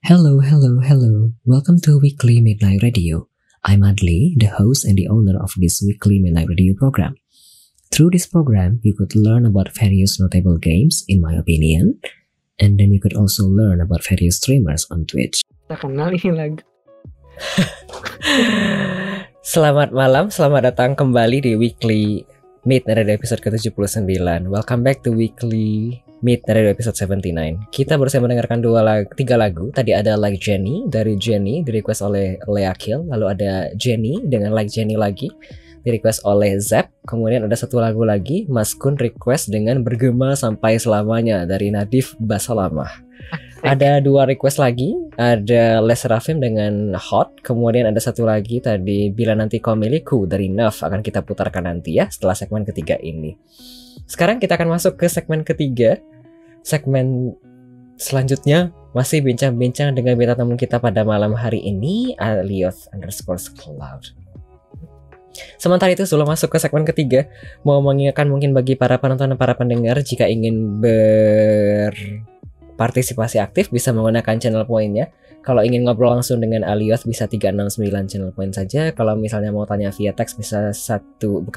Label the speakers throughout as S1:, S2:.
S1: Hello, hello, hello. Welcome to Weekly Midnight Radio. I'm Adli, the host and the owner of this Weekly Midnight Radio program. Through this program, you could learn about various notable games, in my opinion, and then you could also learn about various streamers on Twitch.
S2: Tak kenal ini lagu.
S3: Selamat malam, selamat datang kembali di Weekly Midnight Radio episode ke-79. Welcome back to Weekly Midnight Radio episode 79. Kita baru saja mendengarkan tiga lagu. Tadi ada Like Jenny dari Jenny, di request oleh Leakil. Lalu ada Jenny dengan Like Jenny lagi, di request oleh Zep. Kemudian ada satu lagu lagi, Mas Kun request dengan Bergema Sampai Selamanya dari Nadif Basalamah. Ada dua request lagi, ada Les Rafim dengan Hot. Kemudian ada satu lagi tadi, Bila Nanti Kau Milikku dari Naf, akan kita putarkan nanti ya setelah segmen ketiga ini. Sekarang kita akan masuk ke segmen ketiga. Segmen selanjutnya masih bincang-bincang dengan bintang tamu kita pada malam hari ini, Alioth_Cloud. Sementara itu sebelum masuk ke segmen ketiga, mau mengingatkan mungkin bagi para penonton dan para pendengar, jika ingin berpartisipasi aktif bisa menggunakan channel poinnya. Kalau ingin ngobrol langsung dengan Alioth bisa 369 channel point saja. Kalau misalnya mau tanya via teks bisa 99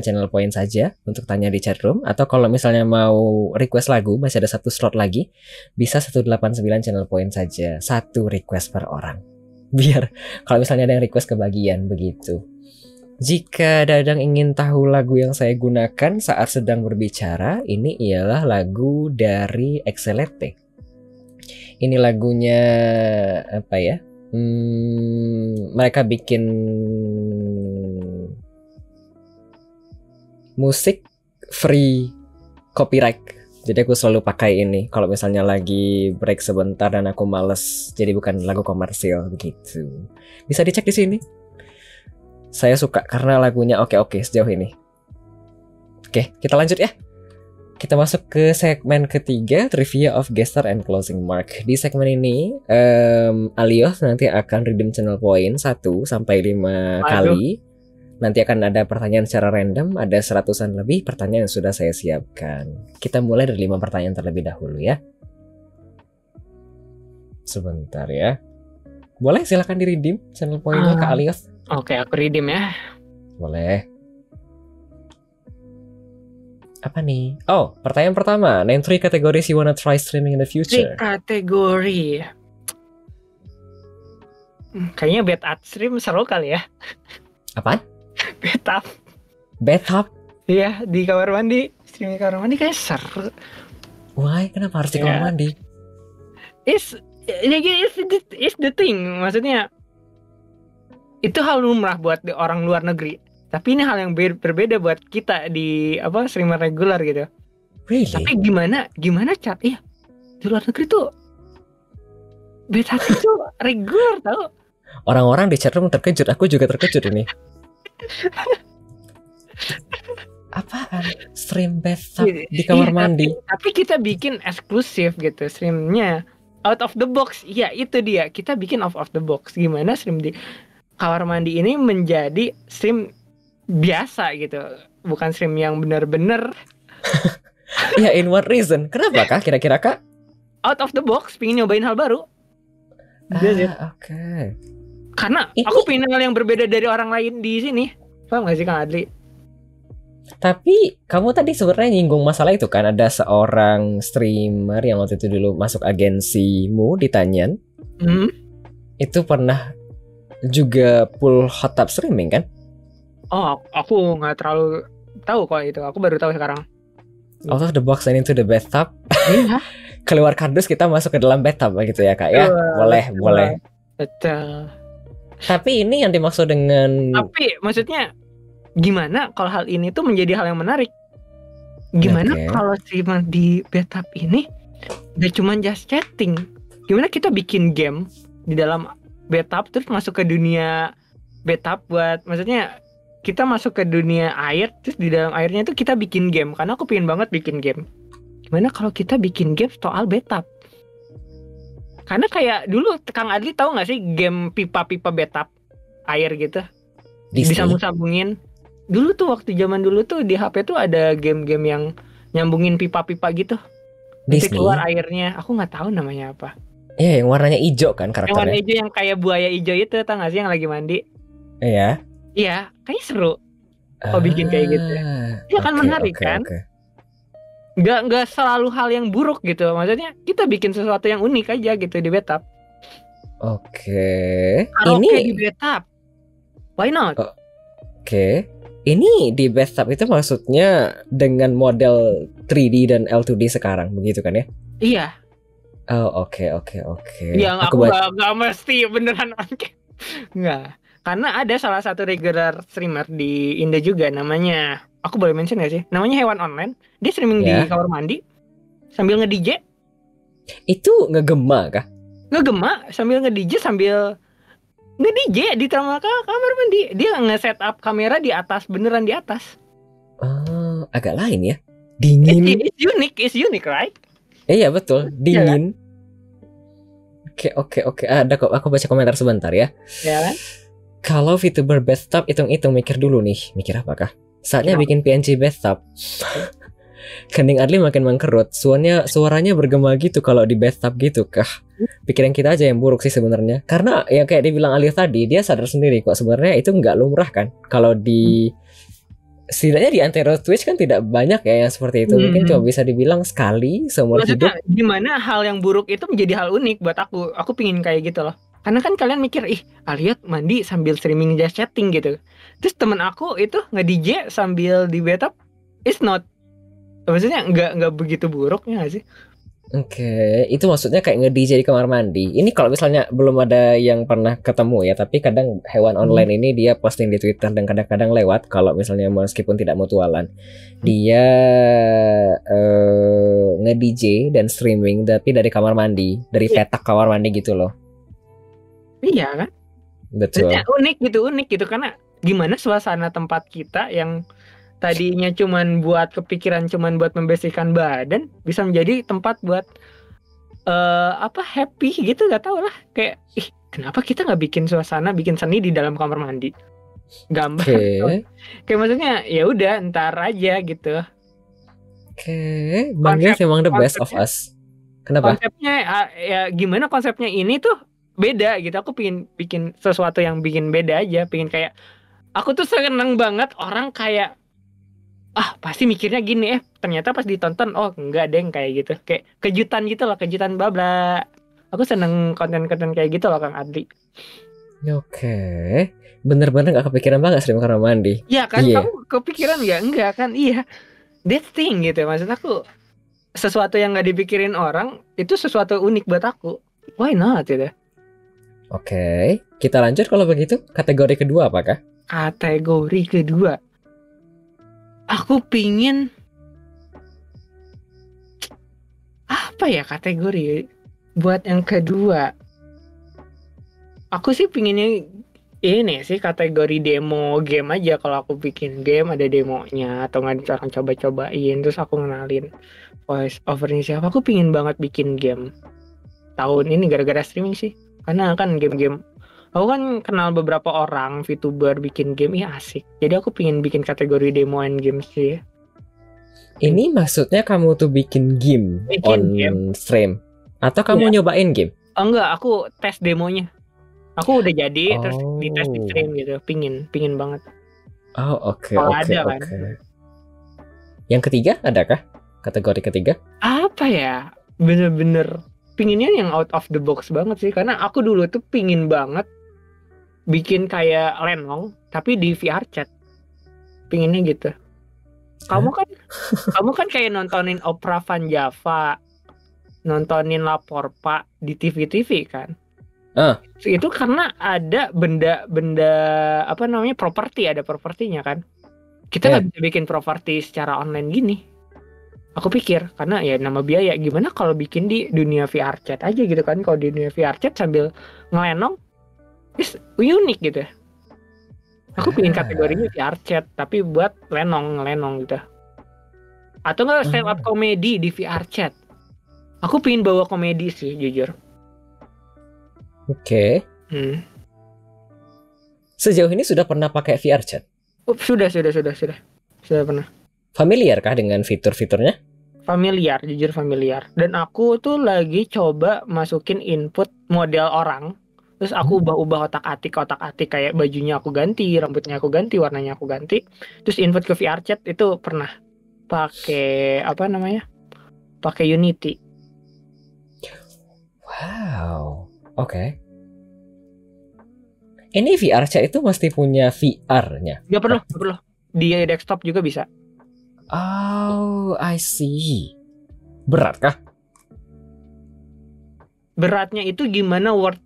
S3: channel point saja untuk tanya di chatroom. Atau kalau misalnya mau request lagu, masih ada satu slot lagi, bisa 189 channel point saja. Satu request per orang. Biar kalau misalnya ada yang request kebagian begitu. Jika Dadang ingin tahu lagu yang saya gunakan saat sedang berbicara, ini ialah lagu dari Excelete. Ini lagunya apa ya? Mereka bikin musik free copyright. Jadi aku selalu pakai ini kalau misalnya lagi break sebentar dan aku males. Jadi bukan lagu komersil begitu. Bisa dicek di sini. Saya suka karena lagunya oke sejauh ini. Oke, kita lanjut ya. Kita masuk ke segmen ketiga, Trivia of Guest Star and Closing Mark. Di segmen ini, Alioth nanti akan redeem channel point 1 sampai 5 kali. Nanti akan ada pertanyaan secara random, ada 100-an lebih pertanyaan yang sudah saya siapkan. Kita mulai dari 5 pertanyaan terlebih dahulu ya. Sebentar ya. Boleh silakan di-redeem channel pointnya ke Alioth.
S2: Oke, aku redeem ya.
S3: Boleh. Apa nih? Oh, pertanyaan pertama. Name 3 categories you wanna try streaming in the future.
S2: 3 kategori. Kayaknya bed art stream seru kali ya.
S3: Apaan?
S2: Bed art.
S3: Bathtub?
S2: Iya, di kamar mandi. Streaming di kamar mandi kayak seru.
S3: Why? Kenapa harus di kamar mandi?
S2: It's the thing. Maksudnya itu hal lumrah buat orang luar negeri. Tapi ini hal yang berbeda buat kita di streamer regular gitu.
S3: Really?
S2: Tapi gimana chat? Iya, di luar negeri tuh beta itu regular tau.
S3: Orang-orang di chatroom terkejut, aku juga terkejut ini. Apaan? Stream bathtub di kamar mandi?
S2: Tapi kita bikin eksklusif gitu streamnya. Out of the box. Iya, itu dia. Kita bikin out of the box. Gimana stream di kamar mandi ini menjadi stream biasa gitu, bukan stream yang benar-benar.
S3: Ya, in what reason? Kenapa kah kira-kira kak?
S2: Out of the box, pengen nyobain hal baru.
S3: Oke.
S2: Karena aku pengen hal yang berbeda dari orang lain di sini. Paham gak sih Kang Adli?
S3: Tapi kamu tadi sebenarnya nyinggung masalah itu kan, ada seorang streamer yang waktu itu dulu masuk agensimu di Tanyan. Itu pernah juga full hot tub streaming kan?
S2: Oh, aku nggak terlalu tahu kok itu. Aku baru tahu sekarang.
S3: Out of the box and into the bathtub.
S2: Iya.
S3: Keluar kardus kita masuk ke dalam bathtub gitu ya kak ya? Boleh.
S2: Betul.
S3: Tapi ini yang dimaksud dengan.
S2: Tapi maksudnya gimana kalau hal ini tuh menjadi hal yang menarik? Gimana kalau streamer di bathtub ini gak cuma just chatting? Gimana kita bikin game di dalam bathtub terus masuk ke dunia bathtub buat, maksudnya kita masuk ke dunia air, terus di dalam airnya itu kita bikin game. Karena aku pengen banget bikin game. Gimana kalau kita bikin game soal bathtub? Karena kayak dulu Kang Adli tahu nggak sih game pipa-pipa bathtub air gitu? Disambung-sambungin. Dulu tuh waktu zaman dulu tuh di HP tuh ada game-game yang nyambungin pipa-pipa gitu. Nanti keluar airnya. Aku nggak tahu namanya apa.
S3: Iya, yang warnanya hijau kan
S2: Yang warna
S3: karakternya.
S2: hijau yang kayak buaya hijau itu, tau gak sih yang lagi mandi?
S3: Iya.
S2: Iya, kayaknya seru. Kok bikin kayak gitu? Iya kan menarik kan?
S3: Oke.
S2: Nggak selalu hal yang buruk gitu. Maksudnya kita bikin sesuatu yang unik aja gitu di Betap.
S3: Oke.
S2: Karaoke
S3: Ini
S2: di Betap. Why not?
S3: Oke. Ini di bathtub itu maksudnya dengan model 3D dan L2D sekarang, begitu kan ya?
S2: Iya.
S3: Oh, oke.
S2: Yang aku nggak mesti beneran oke. Nggak. Karena ada salah satu regular streamer di Indo juga namanya, aku boleh mention nggak sih? Namanya Hewan Online. Dia streaming di kamar mandi sambil nge-DJ.
S3: Itu ngegema kah?
S2: Ngegema sambil nge-DJ sambil nge-DJ di kamar mandi. Dia nge-setup kamera di atas, beneran di atas.
S3: Oh, agak lain ya. Dingin.
S2: It's unique, right?
S3: Iya betul, dingin. Oke. Ada kok, aku baca komentar sebentar ya.
S2: Ya kan?
S3: Kalau VTuber bathtub hitung-hitung mikir dulu nih. Mikir apakah? Saatnya bikin PNG bathtub. Kening Adli makin mengkerut. Suaranya bergema gitu kalau di bathtub gitu kah? Pikiran kita aja yang buruk sih sebenarnya. Karena ya kayak dibilang Alif tadi, dia sadar sendiri kok sebenarnya itu nggak lumrah kan. Kalau di setidaknya di antero Twitch kan tidak banyak ya yang seperti itu. Mungkin cuma bisa dibilang sekali seumur hidup.
S2: Gimana hal yang buruk itu menjadi hal unik buat aku. Aku pingin kayak gitu loh. Karena kan kalian mikir, Aliot mandi sambil streaming just chatting gitu. Terus temen aku itu nge-DJ sambil di bathtub. It's not. Maksudnya nggak begitu buruk ya nggak sih?
S3: Oke, itu maksudnya kayak nge-DJ di kamar mandi. Ini kalau misalnya belum ada yang pernah ketemu ya, tapi kadang Hewan Online ini dia posting di Twitter dan kadang-kadang lewat kalau misalnya meskipun tidak mutualan. Dia nge-DJ dan streaming tapi dari kamar mandi, dari petak kamar mandi gitu loh.
S2: Iya kan?
S3: Betul.
S2: Maksudnya unik gitu karena gimana suasana tempat kita yang tadinya cuman buat kepikiran cuman buat membersihkan badan bisa menjadi tempat buat happy gitu, gak tau lah, kayak kenapa kita nggak bikin suasana, bikin seni di dalam kamar mandi, gambar kayak maksudnya ya udah ntar aja gitu.
S3: Bang Gil memang the best of us. Kenapa?
S2: Konsepnya ya gimana konsepnya ini tuh beda gitu. Aku pengen bikin sesuatu yang bikin beda aja, pengen kayak aku tuh seneng banget orang kayak pasti mikirnya gini, ternyata pas ditonton enggak deh kayak gitu, kayak kejutan gitu loh, kejutan babla. Aku seneng konten-konten kayak gitu loh Kang Adli.
S3: Oke. Bener-bener gak kepikiran banget stream kamar mandi.
S2: Iya kan, kamu kepikiran gak? Enggak kan, iya. That thing gitu, maksud aku sesuatu yang gak dipikirin orang itu sesuatu unik buat aku. Why not gitu.
S3: Oke, kita lanjut kalau begitu. Kategori kedua apakah?
S2: Kategori kedua, aku pingin apa ya kategori buat yang kedua? Aku sih pinginnya ini sih kategori demo game aja. Kalau aku bikin game ada demonya atau nggak orang coba-cobain terus aku ngenalin voice overnya siapa. Aku pingin banget bikin game tahun ini gara-gara streaming sih. Karena kan game-game aku kan kenal beberapa orang VTuber bikin game, asik. Jadi aku pingin bikin kategori demo and game sih.
S3: Ini maksudnya kamu tuh bikin game stream atau kamu nyobain game?
S2: Enggak, aku tes demonya. Aku udah jadi terus dites di stream gitu. Pingin banget.
S3: Oke.
S2: Kan.
S3: Yang ketiga adakah? Kategori ketiga?
S2: Apa ya? Bener-bener pinginnya yang out of the box banget sih. Karena aku dulu tuh pingin banget bikin kayak Lenong tapi di VR chat. Pinginnya gitu. Kamu kan kayak nontonin Opera Van Java, nontonin Lapor Pak di TV kan. Itu karena ada benda properti, ada propertinya kan. Kita nggak bisa bikin properti secara online gini. Aku pikir karena ya nama biaya, gimana kalau bikin di dunia VR chat aja gitu kan. Kalau di dunia VR chat sambil ngelenong unik gitu. Aku pingin kategorinya VR chat tapi buat ngelenong gitu. Atau nggak stand up komedi di VR chat. Aku pingin bawa komedi sih jujur.
S3: Oke. Sejauh ini sudah pernah pakai VR chat?
S2: Sudah pernah.
S3: Familiar kah dengan fitur-fiturnya?
S2: familiar, jujur familiar. Dan aku tuh lagi coba masukin input model orang. Terus aku ubah-ubah otak-atik kayak bajunya aku ganti, rambutnya aku ganti, warnanya aku ganti. Terus input ke VR chat itu pernah pakai apa namanya? Pakai Unity.
S3: Wow. Oke. Ini VR chat itu mesti punya VR-nya.
S2: Gak perlu. Di desktop juga bisa.
S3: Oh, I see. Berat kah?
S2: Beratnya itu gimana word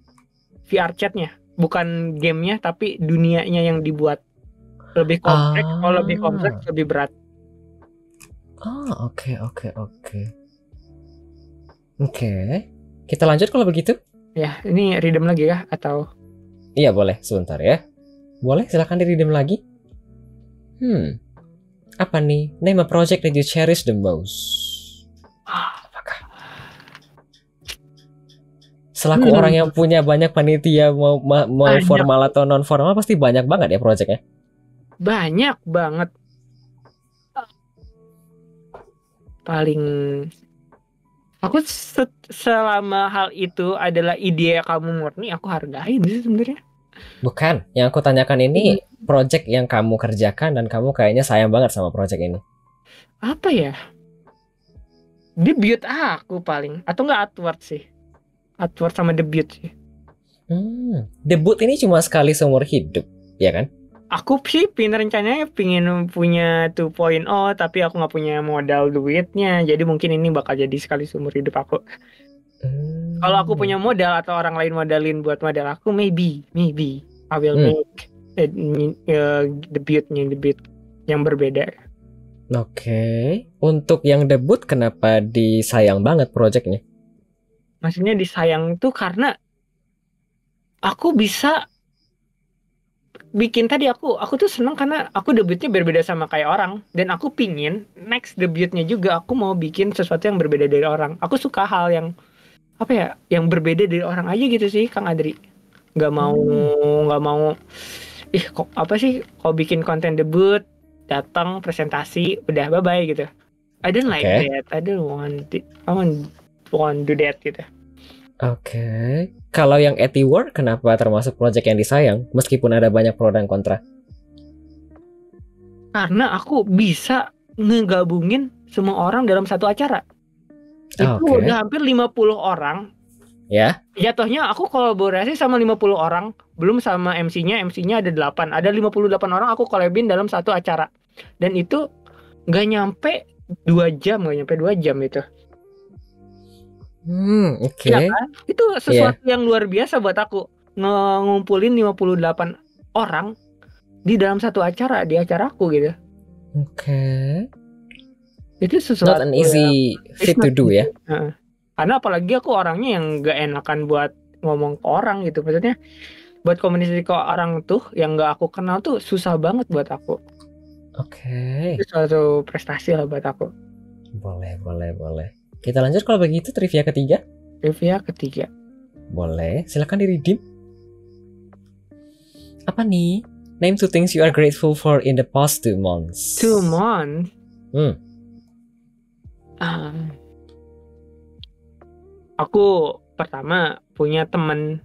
S2: VR chatnya, bukan gamenya tapi dunianya yang dibuat lebih kompleks. Kalau lebih kompleks lebih berat.
S3: Oke. Kita lanjut kalau begitu.
S2: Ya, ini redeem lagi kah atau?
S3: Iya boleh, sebentar ya. Boleh, silakan di redeem lagi. Apa nih? Name a project that you cherish the most. Apakah? Selaku orang yang punya banyak panitia mau formal atau non formal pasti banyak banget ya projectnya.
S2: Banyak banget. Paling aku selama hal itu adalah ide kamu murni, aku hargain sih sebenarnya.
S3: Bukan, yang aku tanyakan ini project yang kamu kerjakan dan kamu kayaknya sayang banget sama project ini.
S2: Apa ya? Debut aku paling, atau enggak Artward sih. Artward sama debut sih.
S3: Debut ini cuma sekali seumur hidup, ya kan?
S2: Aku sih rencananya pingin punya 2.0, tapi aku nggak punya modal duitnya. Jadi mungkin ini bakal jadi sekali seumur hidup aku. Kalau aku punya modal atau orang lain modalin buat modal aku, maybe I will make debut yang berbeda.
S3: Oke. Untuk yang debut kenapa disayang banget projectnya?
S2: Maksudnya disayang tuh karena aku bisa bikin tadi aku tuh seneng karena aku debutnya berbeda sama kayak orang, dan aku pingin next debutnya juga aku mau bikin sesuatu yang berbeda dari orang. Aku suka hal yang apa ya, yang berbeda dari orang aja gitu sih, Kang Adri. Nggak mau kok apa sih, kok bikin konten debut datang presentasi udah bye bye gitu. I don't like that. I don't want do that gitu.
S3: Oke. Kalau yang Etiword kenapa termasuk project yang disayang meskipun ada banyak pro dan kontra?
S2: Karena aku bisa ngegabungin semua orang dalam satu acara. Itu udah hampir 50 orang.
S3: Ya.
S2: Jatuhnya aku kolaborasi sama 50 orang, belum sama MC-nya ada 8. Ada 58 orang aku collabin dalam satu acara. Dan itu nggak nyampe 2 jam itu.
S3: Oke.
S2: Ya kan? Itu sesuatu yang luar biasa buat aku. Ngumpulin 58 orang di dalam satu acara, di acaraku gitu.
S3: Oke.
S2: Itu sesuatu
S3: not an easy fit to do ya.
S2: Karena apalagi aku orangnya yang gak enakan buat ngomong ke orang gitu. Maksudnya buat komunikasi ke orang tuh yang gak aku kenal tuh susah banget buat aku.
S3: Oke.
S2: Itu suatu prestasi lah buat aku.
S3: Boleh. Kita lanjut kalau begitu trivia ketiga. Boleh, silakan di-redeem. Apa nih? Name 2 things you are grateful for in the past 2 months.
S2: 2 months? Aku pertama punya teman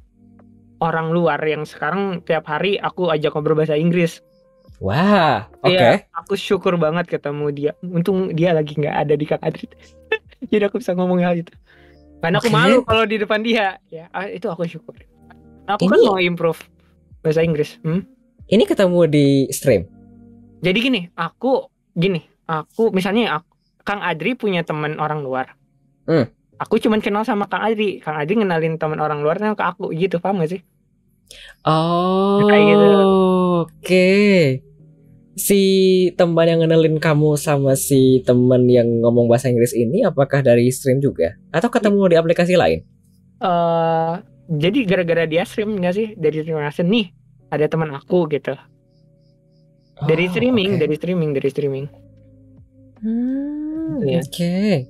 S2: orang luar yang sekarang tiap hari aku ajak ngobrol bahasa Inggris.
S3: Wah, oke.
S2: Iya, aku syukur banget ketemu dia. Untung dia lagi nggak ada di Kang Adri. Jadi aku bisa ngomong hal itu. Karena aku malu kalau di depan dia. Ya, itu aku syukur. Aku kan mau improve bahasa Inggris.
S3: Ini ketemu di stream.
S2: Jadi aku misalnya Kang Adri punya teman orang luar. Aku cuman kenal sama Kang Adri. Kang Adri ngenalin teman orang luarnya ke aku gitu, paham gak sih?
S3: Oh,
S2: kayak gitu.
S3: Oke. Si teman yang ngenalin kamu sama si teman yang ngomong bahasa Inggris ini apakah dari stream juga? Atau ketemu di aplikasi lain?
S2: Jadi gara-gara dia stream nggak sih? Dari streaming nih ada teman aku gitu. Dari streaming.
S3: Oke.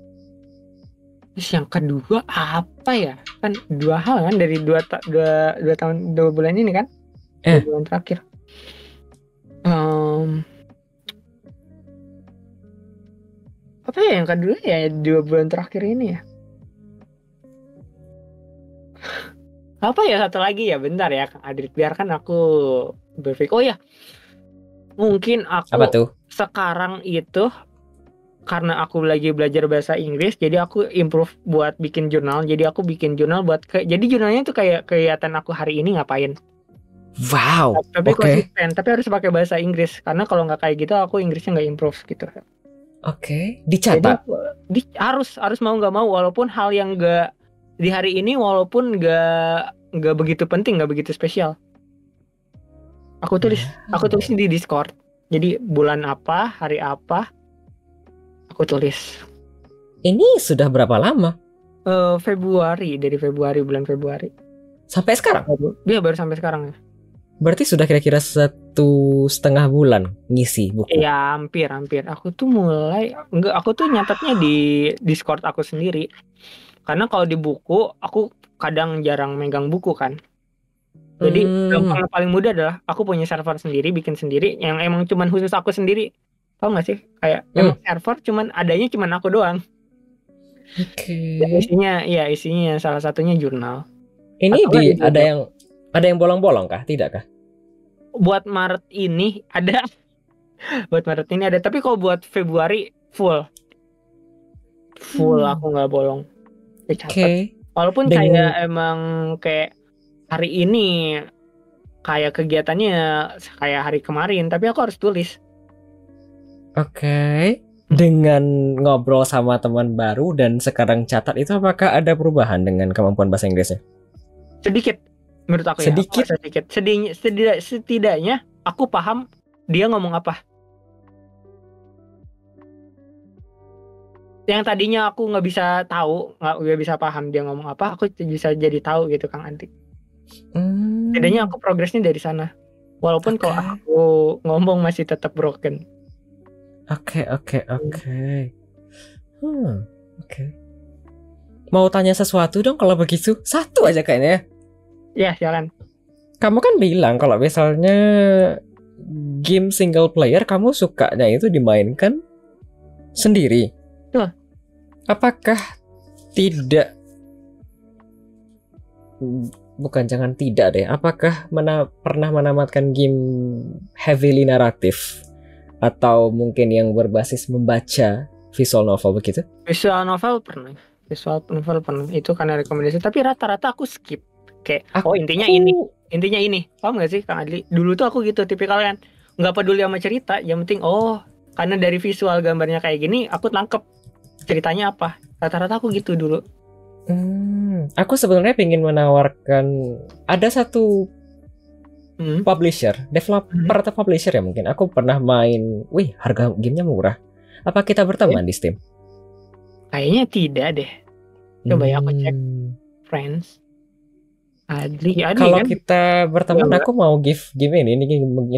S2: Terus yang kedua apa ya? Kan 2 hal kan dari 2 tahun 2 bulan ini kan? 2 bulan terakhir. Apa Apa ya yang kedua ya 2 bulan terakhir ini ya? Apa ya satu lagi ya, bentar ya Kang Adit, biarkan aku berpikir. Oh ya, mungkin aku
S3: Apa tuh?
S2: sekarang itu karena aku lagi belajar bahasa Inggris, jadi aku improve buat bikin jurnal. Jadi aku bikin jurnal jadi jurnalnya tuh kayak kelihatan aku hari ini ngapain.
S3: Wow.
S2: Tapi
S3: Oke.
S2: konsisten, tapi harus pakai bahasa Inggris karena kalau nggak kayak gitu aku Inggrisnya nggak improve gitu.
S3: Oke.
S2: Jadi
S3: Dicatat.
S2: harus mau nggak mau, walaupun hal yang nggak di hari ini, walaupun nggak begitu penting, nggak begitu spesial. Aku tulisnya di Discord. Jadi bulan apa, hari apa, aku tulis.
S3: Ini sudah berapa lama?
S2: Bulan Februari.
S3: Sampai sekarang?
S2: Dia baru sampai sekarang ya.
S3: Berarti sudah kira-kira 1,5 bulan ngisi buku.
S2: Iya, hampir. Aku tuh nyatetnya di Discord aku sendiri. Karena kalau di buku, aku kadang jarang megang buku kan. Jadi gampang paling mudah adalah aku punya server sendiri, bikin sendiri, yang emang cuman khusus aku sendiri. Tahu nggak sih? Kayak emang server adanya cuman aku doang.
S3: Oke.
S2: Dan isinya salah satunya jurnal.
S3: Ini ada yang bolong-bolong kah? Tidak kah?
S2: Buat Maret ini ada. Tapi kalau buat Februari full aku nggak bolong.
S3: Oke.
S2: Walaupun kayak emang kayak hari ini kayak kegiatannya kayak hari kemarin, tapi aku harus tulis.
S3: Oke. Dengan ngobrol sama teman baru dan sekarang catat, itu apakah ada perubahan dengan kemampuan bahasa Inggrisnya?
S2: Sedikit, menurut aku
S3: sedikit?
S2: Setidaknya aku paham dia ngomong apa. Yang tadinya aku nggak bisa paham dia ngomong apa, aku bisa jadi tahu gitu Kang Anti. Setidaknya aku progresnya dari sana. Walaupun kalau aku ngomong masih tetap broken.
S3: Oke. Mau tanya sesuatu dong kalau begitu? Satu aja kayaknya.
S2: Ya, jalan.
S3: Kamu kan bilang kalau misalnya game single player kamu sukanya itu dimainkan sendiri.
S2: Tuh.
S3: Apakah tidak? Jangan tidak deh. Apakah pernah menamatkan game heavily naratif atau mungkin yang berbasis membaca visual novel begitu?
S2: Visual novel pernah. Itu karena rekomendasi. Tapi rata-rata aku skip. Kayak intinya ini. Paham gak sih Kang Adli? Dulu tuh aku gitu tipikal kan. Nggak peduli sama cerita. Yang penting karena dari visual gambarnya kayak gini, aku tangkep ceritanya apa. Rata-rata aku gitu dulu.
S3: Aku sebenarnya pengen menawarkan, ada satu publisher, developer atau publisher ya mungkin. Aku pernah main, harga gamenya murah. Apa kita berteman di Steam?
S2: Kayaknya tidak deh. Coba ya aku cek. Friends. Adli
S3: kalau
S2: kan?
S3: Kita berteman, aku mau give game ini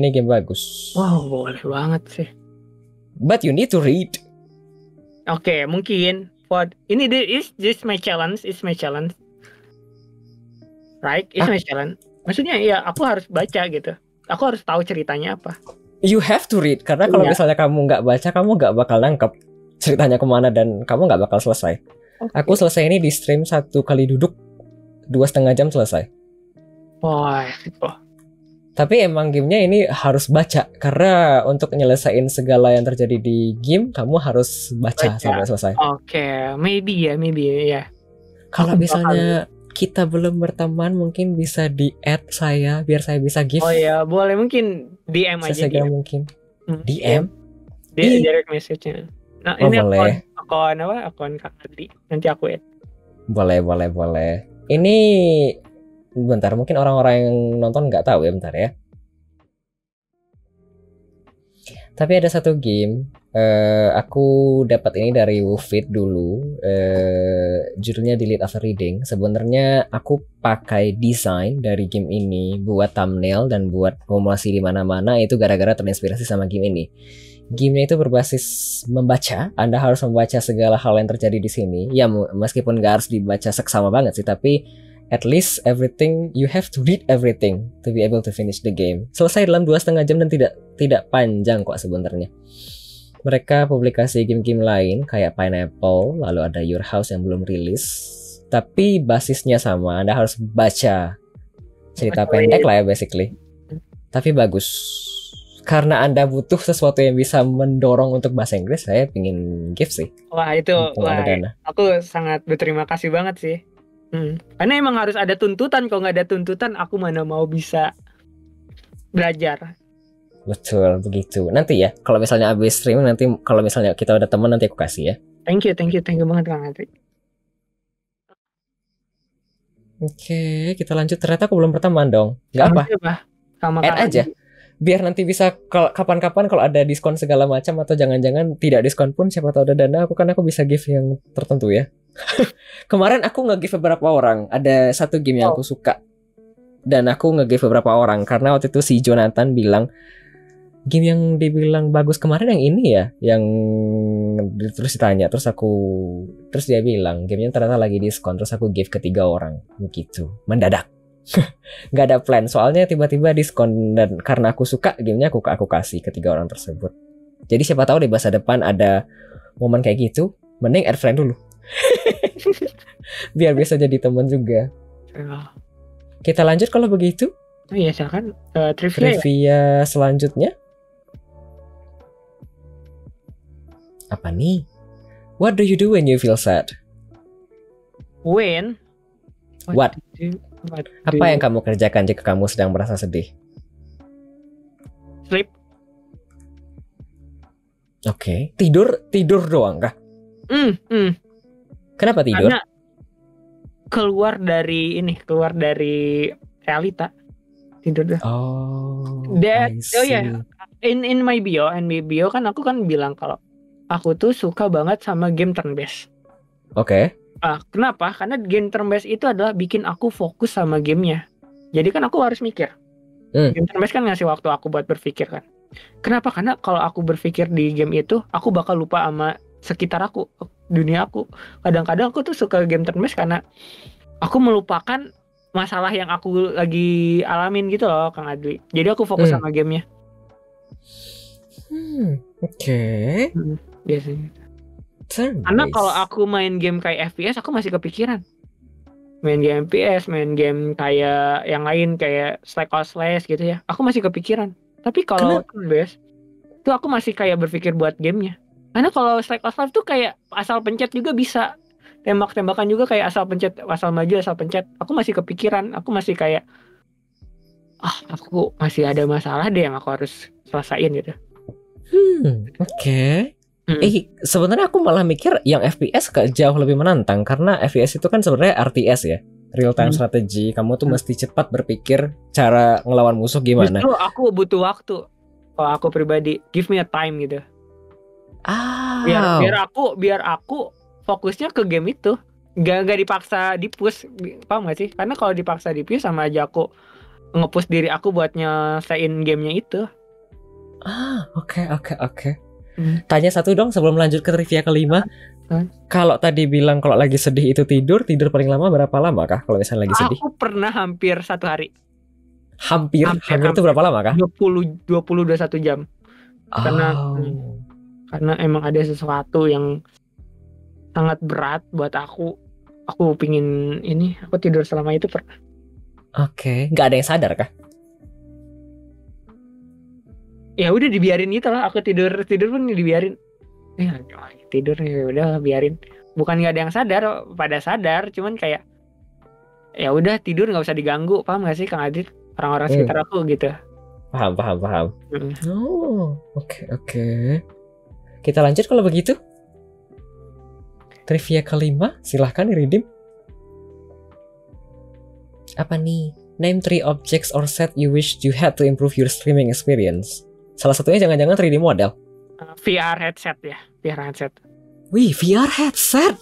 S3: game bagus.
S2: Wow, boleh banget sih.
S3: But you need to read.
S2: Oke, mungkin this my challenge. Right? It's my challenge. Maksudnya ya aku harus baca gitu. Aku harus tahu ceritanya apa.
S3: You have to read, karena kalau misalnya kamu nggak baca, kamu nggak bakal nangkep ceritanya kemana dan kamu nggak bakal selesai. Aku selesai ini di stream 1 kali duduk 2,5 jam selesai. Tapi emang gamenya ini harus baca, karena untuk nyelesain segala yang terjadi di game kamu harus baca sampai selesai.
S2: Oke, maybe ya.
S3: Kalau misalnya kita belum berteman, mungkin bisa di add saya biar saya bisa give.
S2: Oh ya, boleh, mungkin DM aja.
S3: Sesegera mungkin. DM?
S2: Direct message-nya. Nah, ini
S3: boleh.
S2: Akun Kak Adli. Nanti aku add.
S3: Boleh. Ini bentar, mungkin orang-orang yang nonton nggak tahu ya, bentar ya. Tapi ada satu game, aku dapat ini dari Wufit dulu, judulnya Delete After Reading. Sebenarnya aku pakai desain dari game ini buat thumbnail dan buat promosi di mana-mana, itu gara-gara terinspirasi sama game ini. Gamenya itu berbasis membaca. Anda harus membaca segala hal yang terjadi di sini. Ya, meskipun nggak harus dibaca seksama banget sih, tapi at least everything, you have to read everything to be able to finish the game. Selesai dalam 2,5 jam dan tidak panjang kok sebenarnya. Mereka publikasi game-game lain kayak Pineapple, lalu ada Your House yang belum rilis. Tapi basisnya sama, Anda harus baca cerita pendek lah ya basically. Tapi bagus. Karena Anda butuh sesuatu yang bisa mendorong untuk bahasa Inggris, saya pingin gift sih.
S2: Wah itu, aku sangat berterima kasih banget sih. Karena emang harus ada tuntutan, kalau nggak ada tuntutan aku mana mau bisa belajar.
S3: Betul begitu. Nanti ya, kalau misalnya abis stream nanti, kalau misalnya kita udah teman nanti aku kasih ya.
S2: Thank you banget Kang Adri.
S3: Oke, kita lanjut. Ternyata aku belum berteman dong. Gak apa.
S2: Sama
S3: add aja. Biar nanti bisa kapan-kapan kalau ada diskon segala macam atau jangan-jangan tidak diskon pun siapa tahu ada dana aku bisa give yang tertentu ya. Kemarin aku nge-give beberapa orang. Ada satu game yang aku suka dan aku nge-give beberapa orang karena waktu itu si Jonathan bilang game yang dibilang bagus kemarin yang ini ya, yang terus ditanya terus dia bilang gamenya ternyata lagi diskon, terus aku give ke 3 orang begitu mendadak. Nggak ada plan, soalnya tiba-tiba diskon dan karena aku suka gamenya aku kasih ke 3 orang tersebut. Jadi siapa tahu di masa depan ada momen kayak gitu, mending add friend dulu. Biar bisa jadi teman juga. Kita lanjut kalau begitu.
S2: Oh iya silakan.
S3: Trivia selanjutnya apa nih? What do you do when you feel sad?
S2: When?
S3: What? Apa yang kamu kerjakan jika kamu sedang merasa sedih?
S2: Sleep.
S3: Oke. Tidur doang kah? Kenapa tidur?
S2: Karena keluar dari realita. Tidur dah. In my bio kan aku kan bilang kalau aku tuh suka banget sama game turn based.
S3: Oke.
S2: Kenapa? Karena game turn based itu adalah bikin aku fokus sama gamenya. Jadi kan aku harus mikir. Game turn based kan ngasih waktu aku buat berpikir kan. Kenapa? Karena kalau aku berpikir di game itu, aku bakal lupa sama sekitar aku, dunia aku. Kadang-kadang aku tuh suka game turn based karena aku melupakan masalah yang aku lagi alamin gitu loh, Kang Adwi. Jadi aku fokus sama gamenya.
S3: Oke.
S2: Biasanya. Karena kalau aku main game kayak FPS aku masih kepikiran. Main game FPS, main game kayak yang lain kayak Slack or Slash gitu ya. Aku masih kepikiran. Tapi kalau turn based itu aku masih kayak berpikir buat gamenya. Karena kalau Slack or Slash tuh kayak asal pencet juga bisa. Tembak-tembakan juga kayak asal pencet, asal maju, asal pencet. Aku masih kepikiran, aku masih kayak aku masih ada masalah deh yang aku harus selesaiin gitu.
S3: Oke. Sebenarnya aku malah mikir yang FPS jauh lebih menantang karena FPS itu kan sebenarnya RTS ya, real time strategy. Kamu tuh mesti cepat berpikir cara ngelawan musuh gimana.
S2: Justru aku butuh waktu. Kalau aku pribadi, give me a time gitu. Biar aku fokusnya ke game itu. Gak dipaksa di-push, paham gak sih? Karena kalau dipaksa di-push sama aja aku nge-push diri aku buat nyelesain gamenya itu.
S3: Oke. Tanya satu dong sebelum lanjut ke trivia kelima. Kalau tadi bilang kalau lagi sedih itu tidur paling lama berapa lama kah kalau misalnya lagi sedih?
S2: Aku pernah hampir 1 hari.
S3: Hampir itu berapa lama kah?
S2: 21 jam. Karena emang ada sesuatu yang sangat berat buat aku. Aku pingin aku tidur selama itu pernah.
S3: Oke, nggak ada yang sadar kah?
S2: Ya udah dibiarin gitu lah, aku tidur pun dibiarin. Tidur ya udah biarin. Bukan nggak ada yang sadar, pada sadar, cuman kayak ya udah tidur nggak usah diganggu, paham nggak sih Kang Adit? Orang-orang sekitar aku gitu.
S3: Paham. Oke. Kita lanjut kalau begitu. Trivia kelima, silahkan redeem. Apa nih? Name 3 objects or set you wish you had to improve your streaming experience. Salah satunya jangan-jangan 3D model.
S2: VR headset ya, VR headset.
S3: Wih, VR headset.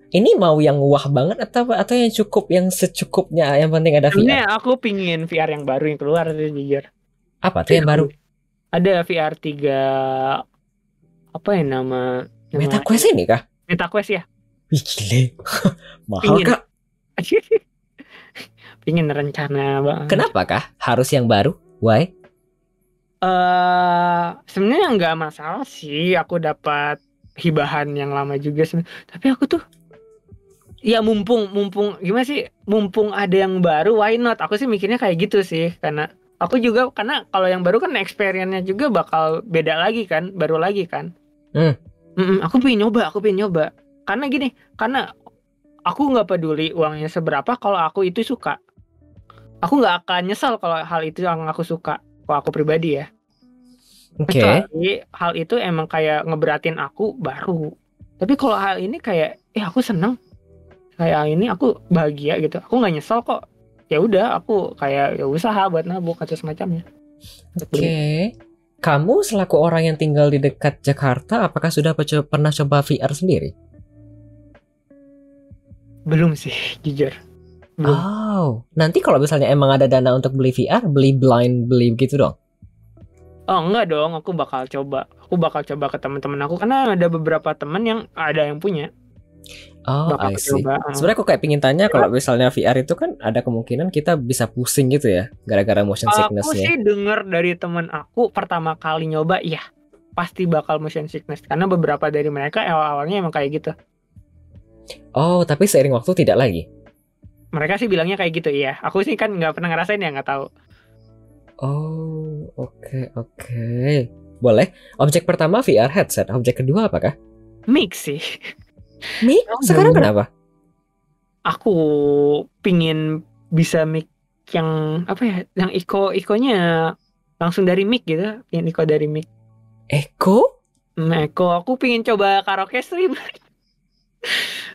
S3: Ini mau yang wah banget atau yang cukup, yang secukupnya, yang penting ada VR?
S2: Sebenarnya aku pingin VR yang baru yang keluar sih jujur.
S3: Apa tuh yang baru?
S2: Ada VR 3 apa ya nama
S3: MetaQuest ini kah?
S2: MetaQuest ya.
S3: Wih gile. Mahal kak.
S2: Pingin rencana banget.
S3: Kenapa kah harus yang baru? Why?
S2: Sebenarnya nggak masalah sih aku dapat hibahan yang lama juga sebenarnya. Tapi aku tuh ya mumpung gimana sih? Mumpung ada yang baru, why not? Aku sih mikirnya kayak gitu sih, karena aku juga karena kalau yang baru kan experience-nya juga bakal beda lagi kan, baru lagi kan. Aku pengen nyoba. Karena gini, karena aku nggak peduli uangnya seberapa kalau aku itu suka. Aku nggak akan nyesal kalau hal itu yang aku suka. Kalau aku pribadi ya.
S3: Oke.
S2: Kecuali hal itu emang kayak ngeberatin aku baru. Tapi kalau hal ini kayak, aku seneng. Kayak ini aku bahagia gitu. Aku nggak nyesal kok. Ya udah, aku kayak ya usaha buat nabung atau semacamnya.
S3: Oke. Kamu selaku orang yang tinggal di dekat Jakarta, apakah sudah pernah coba VR sendiri?
S2: Belum sih, jujur. Belum.
S3: Oh, nanti kalau misalnya emang ada dana untuk beli VR, beli gitu dong?
S2: Oh enggak dong, aku bakal coba. Aku bakal coba ke teman-teman aku karena ada beberapa teman yang ada yang punya.
S3: Oh,
S2: Bakal
S3: I see.
S2: coba.
S3: Sebenarnya aku kayak pingin tanya kalau misalnya VR itu kan ada kemungkinan kita bisa pusing gitu ya, gara-gara motion
S2: Aku
S3: sickness-nya.
S2: sih denger dari teman aku pertama kali nyoba, iya pasti bakal motion sickness karena beberapa dari mereka awalnya emang kayak gitu.
S3: Oh, tapi seiring waktu tidak lagi.
S2: Mereka sih bilangnya kayak gitu, iya. Aku sih kan nggak pernah ngerasain ya, nggak tahu.
S3: Oh, oke. Boleh. Objek pertama VR headset, objek kedua apakah?
S2: Mix sih.
S3: Mic? Sekarang kenapa?
S2: Aku pingin bisa mic yang apa ya, yang ikonya langsung dari mic gitu, yang iko dari mic.
S3: Echo?
S2: Echo, aku pingin coba karaoke stream.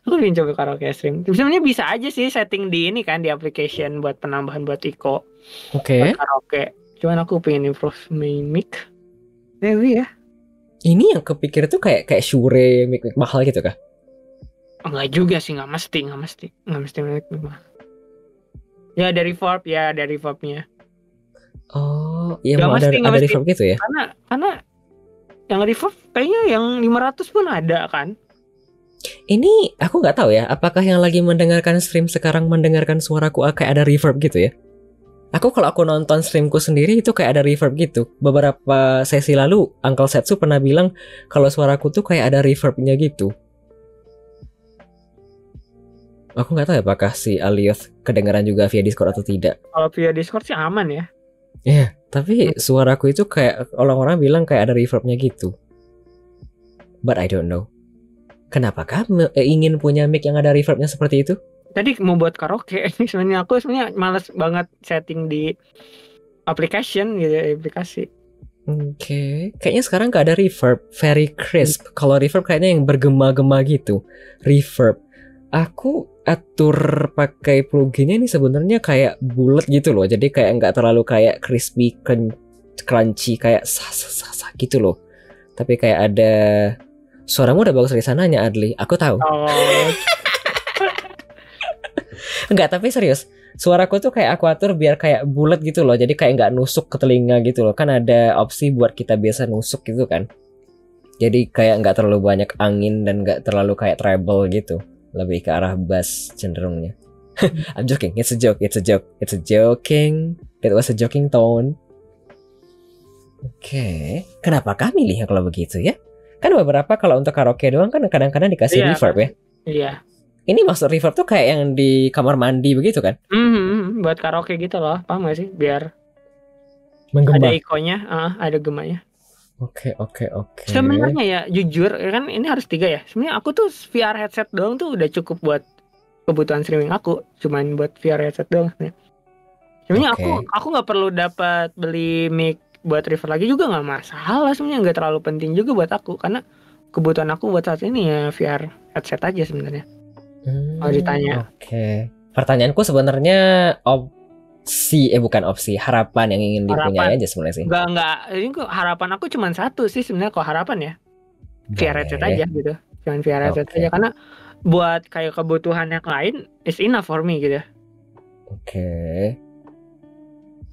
S2: Aku pingin coba karaoke stream. Sebenarnya bisa aja sih setting di ini kan, di application buat penambahan buat iko.
S3: Oke.
S2: Buat karaoke. Cuman aku pengen improve mic. Maybe ya.
S3: Ini yang kepikir tuh kayak Shure mic mahal gitu kah?
S2: Enggak juga sih, nggak mesti mic mahal. Ya dari reverb-nya.
S3: Oh, iya
S2: Nggak
S3: mau
S2: mesti,
S3: ada reverb gitu ya?
S2: Karena yang reverb kayaknya yang 500 pun ada kan.
S3: Ini aku nggak tahu ya, apakah yang lagi mendengarkan stream sekarang mendengarkan suaraku kayak ada reverb gitu ya? Kalau aku nonton streamku sendiri itu kayak ada reverb gitu. Beberapa sesi lalu Uncle Setsu pernah bilang kalau suaraku tuh kayak ada reverbnya gitu. Aku nggak tahu ya apakah si Alioth kedengaran juga via Discord atau tidak.
S2: Kalau via Discord sih aman ya.
S3: Iya, tapi suaraku itu kayak orang-orang bilang kayak ada reverbnya gitu. But I don't know. Kenapakah ingin punya mic yang ada reverbnya seperti itu?
S2: Tadi mau buat karaoke. Sebenarnya aku males banget setting di application gitu, aplikasi.
S3: Oke. Kayaknya sekarang nggak ada reverb, very crisp. Kalau reverb kayaknya yang bergema-gema gitu. Reverb. Aku atur pakai pluginnya ini sebenarnya kayak bulat gitu loh. Jadi kayak nggak terlalu kayak crispy, crunchy kayak sa gitu loh. Tapi kayak ada suaramu udah bagus dari sananya, Adli. Aku tahu.
S2: Oh.
S3: Enggak, tapi serius. Suaraku tuh kayak aku atur biar kayak bulat gitu loh. Jadi kayak nggak nusuk ke telinga gitu loh. Kan ada opsi buat kita biasa nusuk gitu kan. Jadi kayak nggak terlalu banyak angin dan nggak terlalu kayak treble gitu. Lebih ke arah bass cenderungnya. I'm joking, it's a joking. That was a joking tone. Oke. Kenapa kami milih kalau begitu ya? Kan beberapa kalau untuk karaoke doang kan kadang-kadang dikasih reverb ya.
S2: Iya.
S3: Ini maksud reverb tuh kayak yang di kamar mandi begitu kan?
S2: Buat karaoke gitu loh, paham gak sih? Biar
S3: menggema.
S2: Ada ikonya, ada gemanya.
S3: Oke.
S2: Sebenarnya ya jujur kan ini harus 3 ya. Sebenarnya aku tuh VR headset doang tuh udah cukup buat kebutuhan streaming aku. Cuman buat VR headset doang sebenarnya. Sebenarnya aku nggak perlu dapat beli mic buat reverb lagi juga nggak masalah. Sebenarnya nggak terlalu penting juga buat aku karena kebutuhan aku buat saat ini ya VR headset aja sebenarnya. Kalau ditanya.
S3: Oke. Pertanyaanku sebenarnya bukan opsi, harapan yang ingin dipunyai aja sebenarnya sih.
S2: Enggak. Ini harapan aku cuma satu sih sebenarnya, kok harapan ya. VR headset aja gitu. Cuman VR headset aja karena buat kayak kebutuhan yang lain is enough for me gitu.
S3: Oke.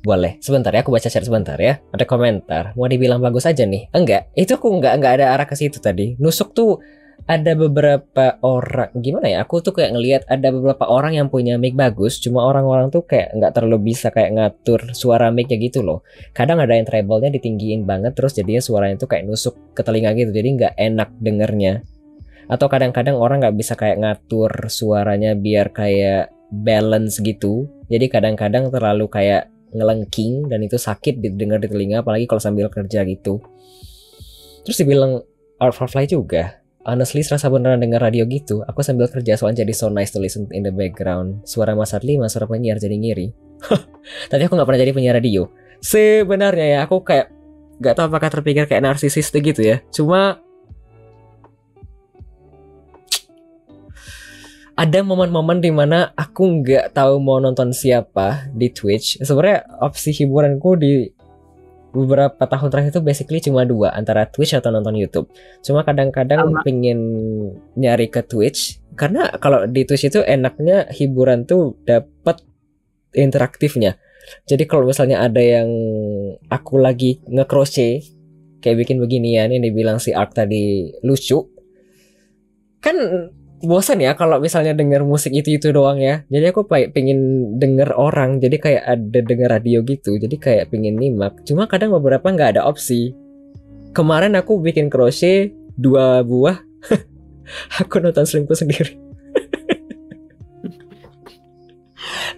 S3: Boleh. Sebentar ya, aku baca chat sebentar ya. Ada komentar. Mau dibilang bagus aja nih. Enggak. Itu aku enggak ada arah ke situ tadi. Nusuk tuh ada beberapa orang, gimana ya, aku tuh kayak ngelihat ada beberapa orang yang punya mic bagus, cuma orang-orang tuh kayak nggak terlalu bisa kayak ngatur suara mic-nya gitu loh. Kadang ada yang treble-nya ditinggiin banget, terus jadinya suaranya tuh kayak nusuk ke telinga gitu, jadi nggak enak dengernya. Atau kadang-kadang orang nggak bisa kayak ngatur suaranya biar kayak balance gitu, jadi kadang-kadang terlalu kayak ngelengking dan itu sakit didengar di telinga, apalagi kalau sambil kerja gitu. Terus dibilang Art for Fly juga. Honestly, serasa beneran denger radio gitu. Aku sambil kerja soalnya jadi so nice to listen in the background. Suara Mas Adli, Mas suara penyiar jadi ngiri. Tapi aku gak pernah jadi penyiar radio. Sebenarnya ya, aku kayak gak tahu apakah terpikir kayak narsisis gitu ya. Cuma ada momen-momen dimana aku gak tahu mau nonton siapa di Twitch. Sebenarnya opsi hiburanku di beberapa tahun terakhir itu basically cuma dua, antara Twitch atau nonton YouTube. Cuma kadang-kadang pengen nyari ke Twitch karena kalau di Twitch itu enaknya hiburan tuh dapat interaktifnya. Jadi kalau misalnya ada yang aku lagi nge-crochet kayak bikin beginian yang dibilang si Ark tadi lucu, kan bosan ya kalau misalnya denger musik itu doang ya. Jadi aku pengen denger orang, jadi kayak ada denger radio gitu, jadi kayak pengen nyimak. Cuma kadang beberapa nggak ada opsi. Kemarin aku bikin crochet 2 buah aku nonton selingkuh sendiri.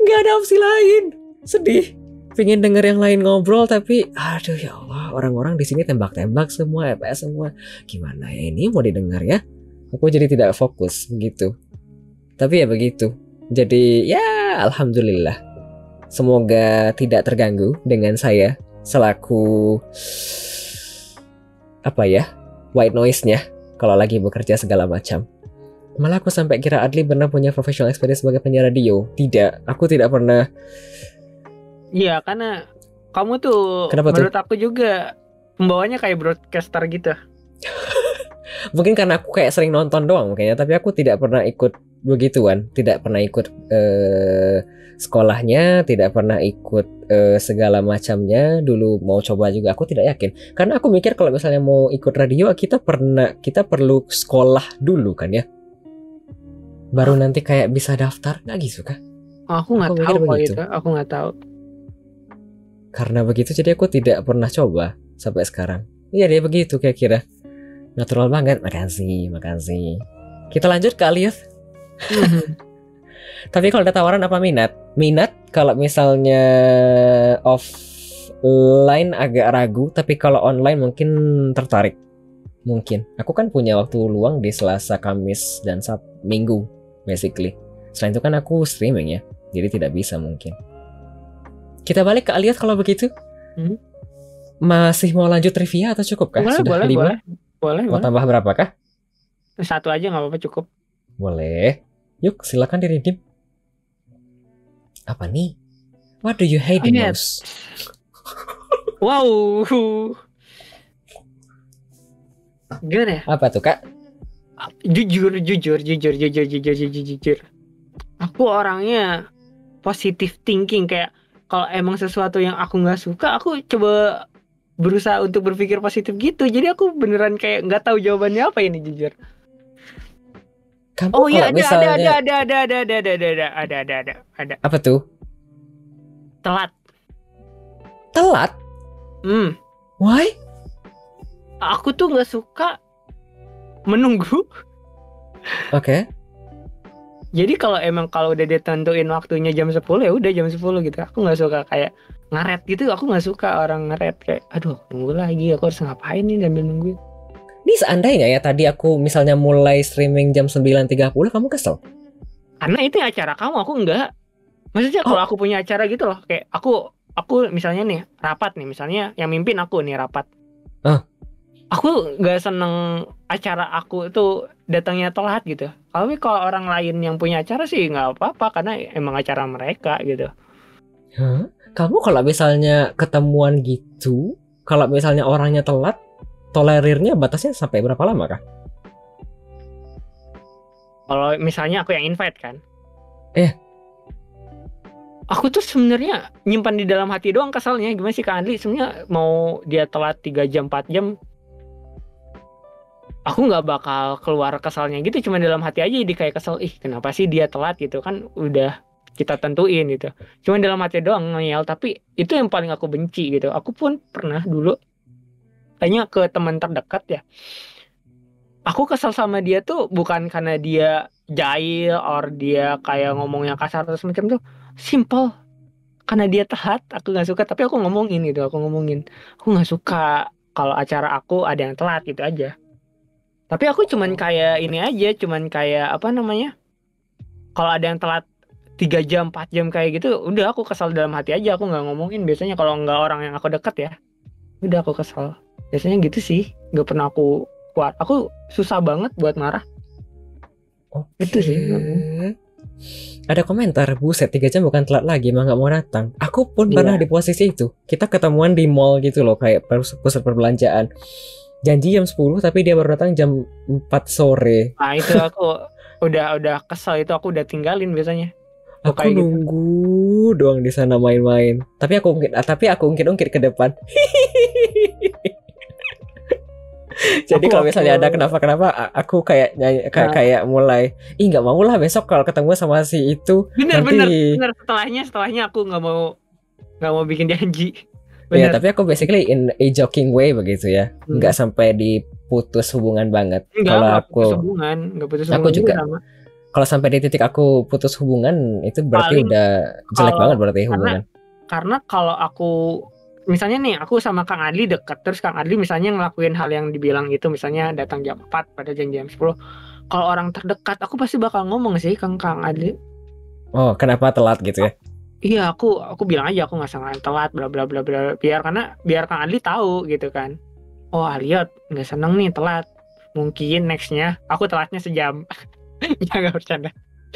S3: Nggak ada opsi lain, sedih. Pengen denger yang lain ngobrol, tapi aduh ya Allah, orang-orang di sini tembak-tembak semua, EPS semua. Gimana ya ini mau didengar ya? Aku jadi tidak fokus begitu. Tapi ya begitu. Jadi ya alhamdulillah. Semoga tidak terganggu dengan saya selaku apa ya, white noise-nya kalau lagi bekerja segala macam. Malah aku sampai kira Adli pernah punya professional experience sebagai penyiar radio. Tidak, aku tidak pernah.
S2: Iya, karena kamu tuh menurut aku juga pembawanya kayak broadcaster gitu.
S3: Mungkin karena aku kayak sering nonton doang kayaknya, tapi aku tidak pernah ikut begituan, tidak pernah ikut sekolahnya, tidak pernah ikut segala macamnya. Dulu mau coba juga aku tidak yakin, karena aku mikir kalau misalnya mau ikut radio kita perlu sekolah dulu kan ya, baru nanti kayak bisa daftar, nggak gitu kan?
S2: Aku nggak tahu kalau itu, aku nggak tahu.
S3: Karena begitu jadi aku tidak pernah coba sampai sekarang. Iya dia begitu kira-kira. Natural banget, makasih. Kita lanjut ke Aliyah. Tapi kalau ada tawaran apa minat? Minat kalau misalnya offline agak ragu, tapi kalau online mungkin tertarik. Mungkin. Aku kan punya waktu luang di Selasa, Kamis, dan Minggu, basically. Selain itu kan aku streaming ya, jadi tidak bisa mungkin. Kita balik ke Aliyah kalau begitu. Masih mau lanjut trivia atau cukup kah? Sudah 5?
S2: Boleh.
S3: Mau tambah berapa kah?
S2: 1 aja nggak apa-apa, cukup.
S3: Boleh. Yuk silakan diredeem. Apa nih? What do you hate the most?
S2: Wow. Gimana ya?
S3: Apa tuh kak?
S2: Jujur. Aku orangnya positive thinking, kayak kalau emang sesuatu yang aku nggak suka, aku coba berusaha untuk berpikir positif gitu. Jadi aku beneran kayak nggak tahu jawabannya apa ini, jujur.
S3: Kamu
S2: iya,
S3: misalnya...
S2: ada.
S3: Apa tuh?
S2: Telat.
S3: Why?
S2: Aku tuh nggak suka menunggu.
S3: Oke.
S2: Jadi kalau udah ditentuin waktunya jam 10 ya udah jam 10 gitu. Aku nggak suka kayak ngaret gitu. Aku nggak suka orang ngaret, kayak aduh nunggu lagi, aku harus ngapain nih sambil nungguin.
S3: Ini seandainya ya tadi aku misalnya mulai streaming jam 9.30, kamu kesel?
S2: Karena itu acara kamu, aku enggak. Maksudnya kalau aku punya acara gitu loh, kayak aku misalnya nih rapat nih, misalnya yang mimpin aku nih rapat. Aku nggak seneng acara aku tuh datangnya telat gitu. Tapi kalau orang lain yang punya acara sih nggak apa-apa, karena emang acara mereka gitu.
S3: Kamu kalau misalnya ketemuan gitu, kalau misalnya orangnya telat, tolerirnya batasnya sampai berapa lama kah?
S2: Kalau misalnya aku yang invite kan, aku tuh sebenarnya nyimpan di dalam hati doang kesalnya. Gimana sih Kak Andli? Sebenarnya mau dia telat 3 jam 4 jam, aku nggak bakal keluar kesalnya gitu, cuma dalam hati aja jadi kayak kesel, ih kenapa sih dia telat gitu kan, udah kita tentuin gitu, cuma dalam hati doang ngeyel. Tapi itu yang paling aku benci gitu. Aku pun pernah dulu tanya ke teman terdekat ya, aku kesel sama dia tuh bukan karena dia jahil or dia kayak ngomongnya kasar atau semacam tuh, simple karena dia telat. Aku nggak suka, tapi aku ngomongin gitu, aku nggak suka kalau acara aku ada yang telat gitu aja. Tapi aku cuman kayak ini aja, cuman kayak apa namanya, kalau ada yang telat 3 jam 4 jam kayak gitu, udah aku kesal dalam hati aja, aku nggak ngomongin biasanya kalau nggak orang yang aku deket ya. Udah aku kesal biasanya gitu sih, nggak pernah aku kuat, aku susah banget buat marah. Itu sih.
S3: Ada komentar, buset 3 jam bukan telat lagi, emang gak mau datang. Aku pun pernah di posisi itu. Kita ketemuan di mall gitu loh, kayak pusat perbelanjaan. Janji jam 10 tapi dia baru datang jam 4 sore.
S2: Nah itu aku udah kesel, itu aku udah tinggalin biasanya.
S3: Aku nunggu gitu doang di sana main-main. Tapi aku ungkit ke depan. Jadi kalau misalnya ada kenapa aku kayak mulai nggak mau lah besok kalau ketemu sama si itu.
S2: Bener setelahnya aku nggak mau bikin janji.
S3: Iya, tapi aku basically in a joking way begitu ya, nggak sampai diputus hubungan banget. Kalau aku
S2: nggak putus hubungan.
S3: Aku juga. Kalau sampai di titik aku putus hubungan itu berarti udah jelek banget berarti hubungan.
S2: Karena kalau aku misalnya nih, aku sama Kang Adli dekat, terus Kang Adli misalnya ngelakuin hal yang dibilang itu, misalnya datang jam 4 pada jam 10. Kalau orang terdekat, aku pasti bakal ngomong sih Kang Adli.
S3: Oh, kenapa telat gitu ya?
S2: Iya, aku bilang aja aku nggak sengaja telat, bla bla bla bla. Biar Kang Adli tahu gitu kan. Oh, Aliot nggak seneng nih telat. Mungkin nextnya aku telatnya sejam. Ya nggak bercanda.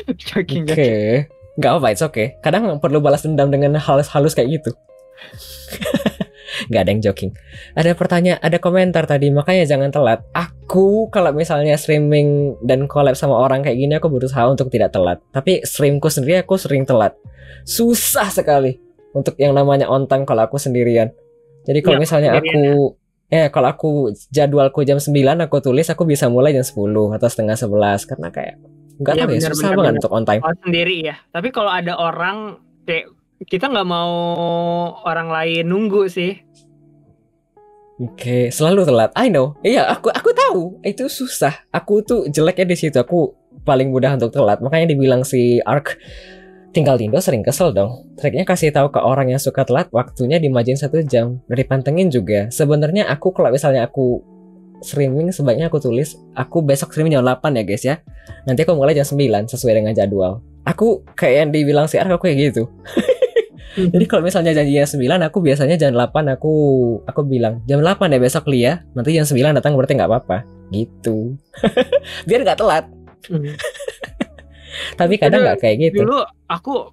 S3: Oke, nggak apa-apa, it's okay. Kadang perlu balas dendam dengan halus-halus kayak gitu. Nggak ada yang joking. Ada komentar tadi, makanya jangan telat. Aku kalau misalnya streaming dan collab sama orang kayak gini, aku berusaha untuk tidak telat. Tapi streamku sendiri aku sering telat. Susah sekali untuk yang namanya on time kalau aku sendirian. Jadi kalau misalnya kalau aku jadwalku jam 9 aku tulis, aku bisa mulai jam 10 atau setengah 11 karena kayak nggak tahu ya, susah banget untuk on time.
S2: Sendiri ya. Tapi kalau ada orang kayak kita nggak mau orang lain nunggu sih.
S3: Oke, selalu telat. I know. Iya, aku tahu. Itu susah. Aku tuh jeleknya di situ. Aku paling mudah untuk telat. Makanya dibilang si Ark tinggal Tindo sering kesel dong. Triknya kasih tahu ke orang yang suka telat, waktunya dimajuin 1 jam. Dari pantengin juga. Sebenarnya aku kalau misalnya aku streaming, sebaiknya aku tulis, aku besok streaming jam 8 ya guys ya. Nanti aku mulai jam 9 sesuai dengan jadwal. Aku kayak yang dibilang si Ark, aku kayak gitu. Jadi kalau misalnya janjinya 9, aku biasanya jam 8 aku bilang jam 8 ya besok Lia. Nanti jam 9 datang berarti nggak apa-apa. Gitu. Biar nggak telat. Tapi kadang nggak kayak gitu.
S2: Dulu aku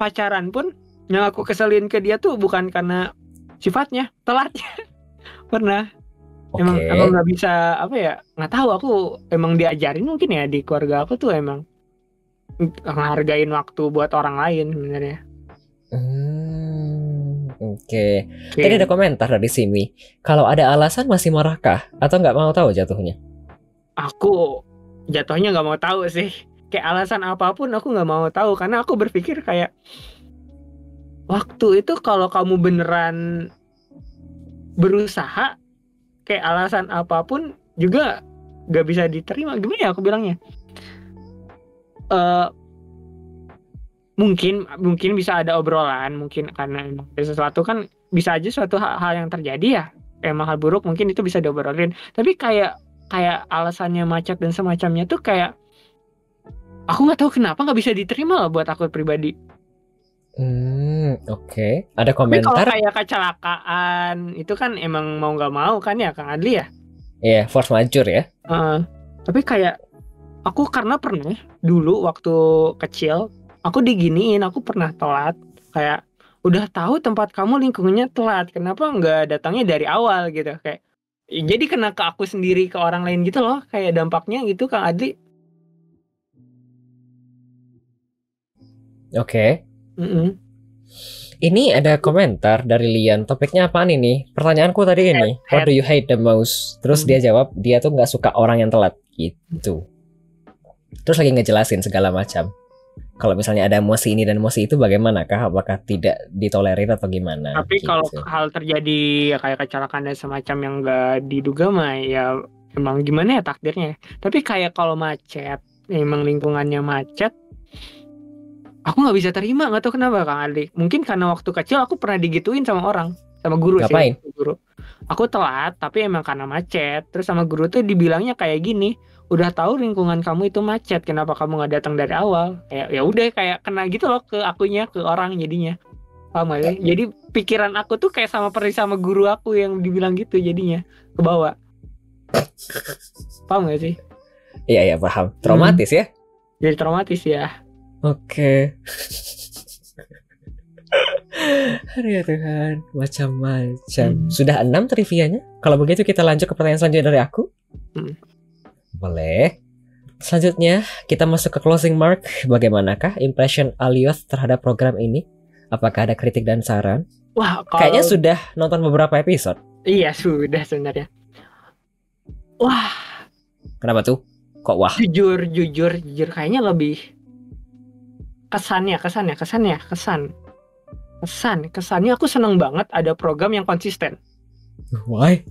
S2: pacaran pun yang aku keselin ke dia tuh bukan karena sifatnya, telatnya. Pernah. Emang nggak bisa apa ya? Nggak tahu, aku emang diajarin mungkin ya di keluarga aku tuh emang ngehargain waktu buat orang lain sebenarnya.
S3: Oke. Tadi ada komentar dari Simi. Kalau ada alasan masih marahkah? Atau nggak mau tahu jatuhnya?
S2: Aku jatuhnya nggak mau tahu sih. Kayak alasan apapun aku nggak mau tahu, karena aku berpikir kayak waktu itu kalau kamu beneran berusaha, kayak alasan apapun juga nggak bisa diterima. Gimana ya aku bilangnya? Mungkin bisa ada obrolan, mungkin karena ada sesuatu kan, bisa aja suatu hal yang terjadi ya, emang hal buruk, mungkin itu bisa diobrolin. Tapi kayak alasannya macet dan semacamnya tuh kayak aku nggak tahu kenapa nggak bisa diterima loh buat aku pribadi.
S3: Oke. Ada komentar.
S2: Tapi kalau kayak kecelakaan itu kan emang mau nggak mau kan ya Kang Adli ya.
S3: Iya, force majeure ya.
S2: Tapi kayak aku karena pernah dulu waktu kecil aku diginiin, aku pernah telat. Kayak udah tahu tempat kamu lingkungannya telat, kenapa nggak datangnya dari awal gitu. Kayak jadi kena ke aku sendiri, ke orang lain gitu loh, kayak dampaknya gitu Kang Adli.
S3: Oke. Ini ada komentar dari Lian. Topiknya apaan ini? Pertanyaanku tadi ini. What do you hate the most? Terus dia jawab, dia tuh nggak suka orang yang telat gitu. Terus lagi ngejelasin segala macam. Kalau misalnya ada emosi ini dan emosi itu bagaimanakah? Apakah tidak ditolerir atau gimana?
S2: Tapi
S3: gitu.
S2: kalau hal terjadi kayak kecelakaan dan semacam yang nggak diduga mah ya emang gimana ya takdirnya. Tapi kayak kalau macet, emang lingkungannya macet, aku nggak bisa terima, nggak tahu kenapa Kang Adli. Mungkin karena waktu kecil aku pernah digituin sama orang, sama guru
S3: Ngapain?
S2: sih. Guru. Aku telat, tapi emang karena macet. Terus sama guru tuh dibilangnya kayak gini, udah tahu lingkungan kamu itu macet, kenapa kamu nggak datang dari awal? Ya udah kayak kena gitu loh ke akunya, ke orang jadinya. Paham gak sih? Jadi pikiran aku tuh kayak sama persis sama guru aku yang dibilang gitu jadinya ke bawah. Paham gak sih?
S3: Iya paham. Traumatis ya?
S2: Jadi traumatis ya.
S3: Oke. Aduh ya Tuhan, macam-macam. Sudah 6 trivianya. Kalau begitu kita lanjut ke pertanyaan selanjutnya dari aku. Boleh. Selanjutnya kita masuk ke closing mark. Bagaimanakah impression Alioth terhadap program ini? Apakah ada kritik dan saran?
S2: Wah,
S3: kayaknya sudah nonton beberapa episode.
S2: Iya sudah sebenarnya. Wah.
S3: Kenapa tuh? Kok wah?
S2: Jujur kayaknya lebih kesannya aku seneng banget ada program yang konsisten.
S3: Why?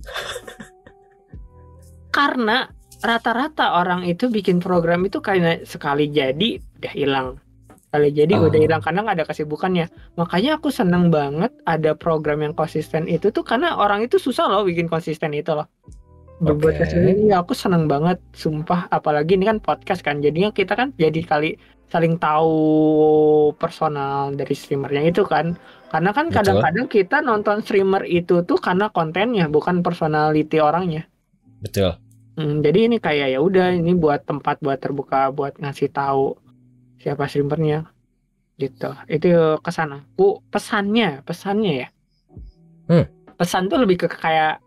S2: Karena rata-rata orang itu bikin program itu kayak sekali jadi udah hilang, udah hilang karena nggak ada kesibukannya. Makanya aku seneng banget ada program yang konsisten itu tuh karena orang itu susah loh bikin konsisten itu loh. Berbuat kesini aku seneng banget sumpah, apalagi ini kan podcast kan, jadinya kita kan jadi kali saling tahu personal dari streamernya itu kan, karena kan kadang-kadang kita nonton streamer itu tuh karena kontennya bukan personality orangnya.
S3: Betul.
S2: Jadi ini kayak ya udah ini buat tempat buat terbuka buat ngasih tahu siapa streamernya gitu. Itu kesan aku. Pesannya ya. Pesan tuh lebih ke kayak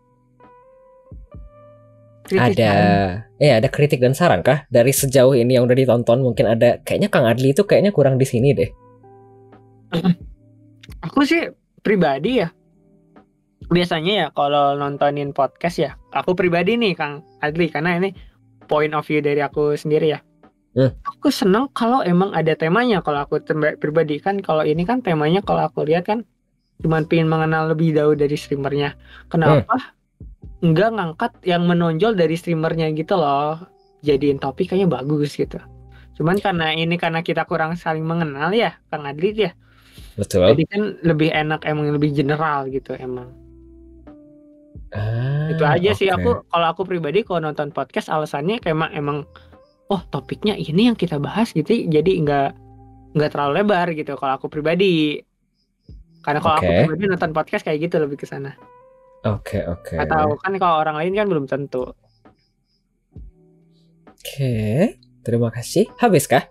S3: ada kritik dan saran kah dari sejauh ini yang udah ditonton? Mungkin ada, kayaknya Kang Adli itu kayaknya kurang di sini deh.
S2: Aku sih pribadi ya, biasanya ya kalau nontonin podcast ya, aku pribadi nih Kang Adli, karena ini point of view dari aku sendiri ya. Aku seneng kalau emang ada temanya. Kalau aku pribadi kan, kalau ini kan temanya kalau aku lihat kan cuma pengen mengenal lebih jauh dari streamernya. Kenapa enggak ngangkat yang menonjol dari streamernya gitu loh, jadiin topik kayaknya bagus gitu. Cuman karena kita kurang saling mengenal ya Kang Adli ya.
S3: Betul.
S2: Jadi kan lebih enak emang lebih general gitu emang. Itu aja sih. Kalau aku pribadi kalau nonton podcast alasannya kayak emang topiknya ini yang kita bahas gitu, jadi nggak terlalu lebar gitu kalau aku pribadi. Karena kalau aku pribadi nonton podcast kayak gitu lebih ke sana.
S3: Oke.
S2: Atau kan kalau orang lain kan belum tentu.
S3: Oke, terima kasih. Habis kah?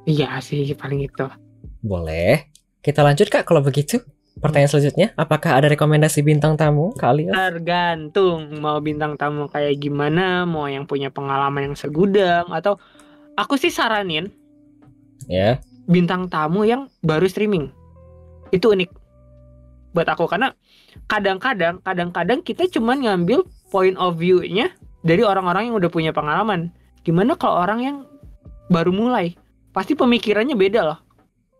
S2: Iya sih paling itu.
S3: Boleh. Kita lanjut Kak kalau begitu. Pertanyaan selanjutnya, apakah ada rekomendasi bintang tamu kali?
S2: Tergantung mau bintang tamu kayak gimana, mau yang punya pengalaman yang segudang, atau aku sih saranin bintang tamu yang baru streaming. Itu unik buat aku, karena kadang-kadang kita cuman ngambil point of view-nya dari orang-orang yang udah punya pengalaman. Gimana kalau orang yang baru mulai? Pasti pemikirannya beda loh.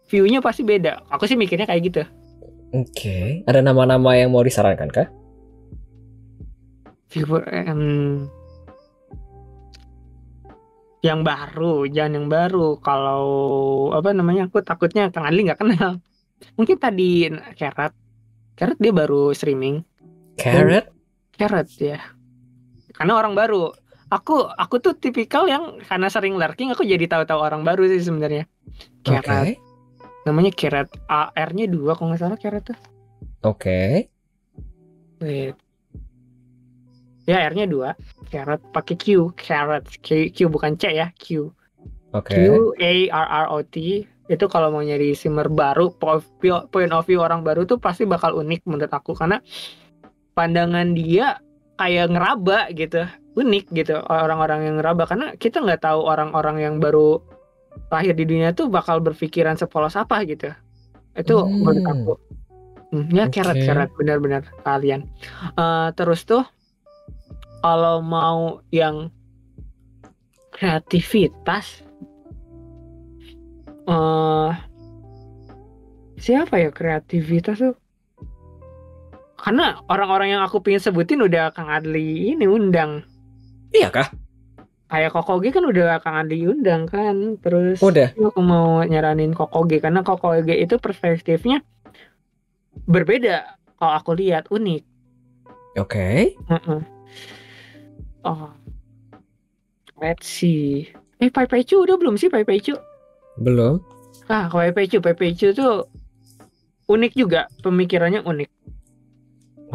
S2: View-nya pasti beda. Aku sih mikirnya kayak gitu.
S3: Oke. Ada nama-nama yang mau disarankan kah?
S2: Yang baru, jangan yang baru. Kalau aku takutnya Kang Adli nggak kenal. Mungkin tadi Carrot dia baru streaming. Carrot ya. Karena orang baru. Aku tuh tipikal yang karena sering lurking aku jadi tahu-tahu orang baru sih sebenarnya. Carrot. Namanya Carrot. R-nya 2 kalau nggak salah Carrot tuh.
S3: Oke.
S2: Wait. Ya R-nya 2. Carrot pakai Q. Carrot. Q bukan C ya. Q. QARROT. Itu kalau mau nyari streamer baru, point of view orang baru tuh pasti bakal unik menurut aku, karena pandangan dia kayak ngeraba gitu, unik gitu orang-orang yang ngeraba, karena kita nggak tahu orang-orang yang baru lahir di dunia tuh bakal berpikiran sepolos apa gitu. Itu menurut aku. Ya keret benar-benar kalian. Terus tuh kalau mau yang kreativitas, siapa ya kreativitas tuh? Karena orang-orang yang aku pengen sebutin udah Kang Adli ini undang.
S3: Iya kah?
S2: Kayak Kokoge kan udah Kang Adli undang kan. Terus
S3: Udah.
S2: aku mau nyaranin Kokoge karena Kokoge itu perspektifnya berbeda. Kalau aku lihat unik.
S3: Oke.
S2: Oh, let's see. Pai Paicu udah belum sih Pai Paicu?
S3: Belum.
S2: Pai Paicu tuh unik juga, pemikirannya unik.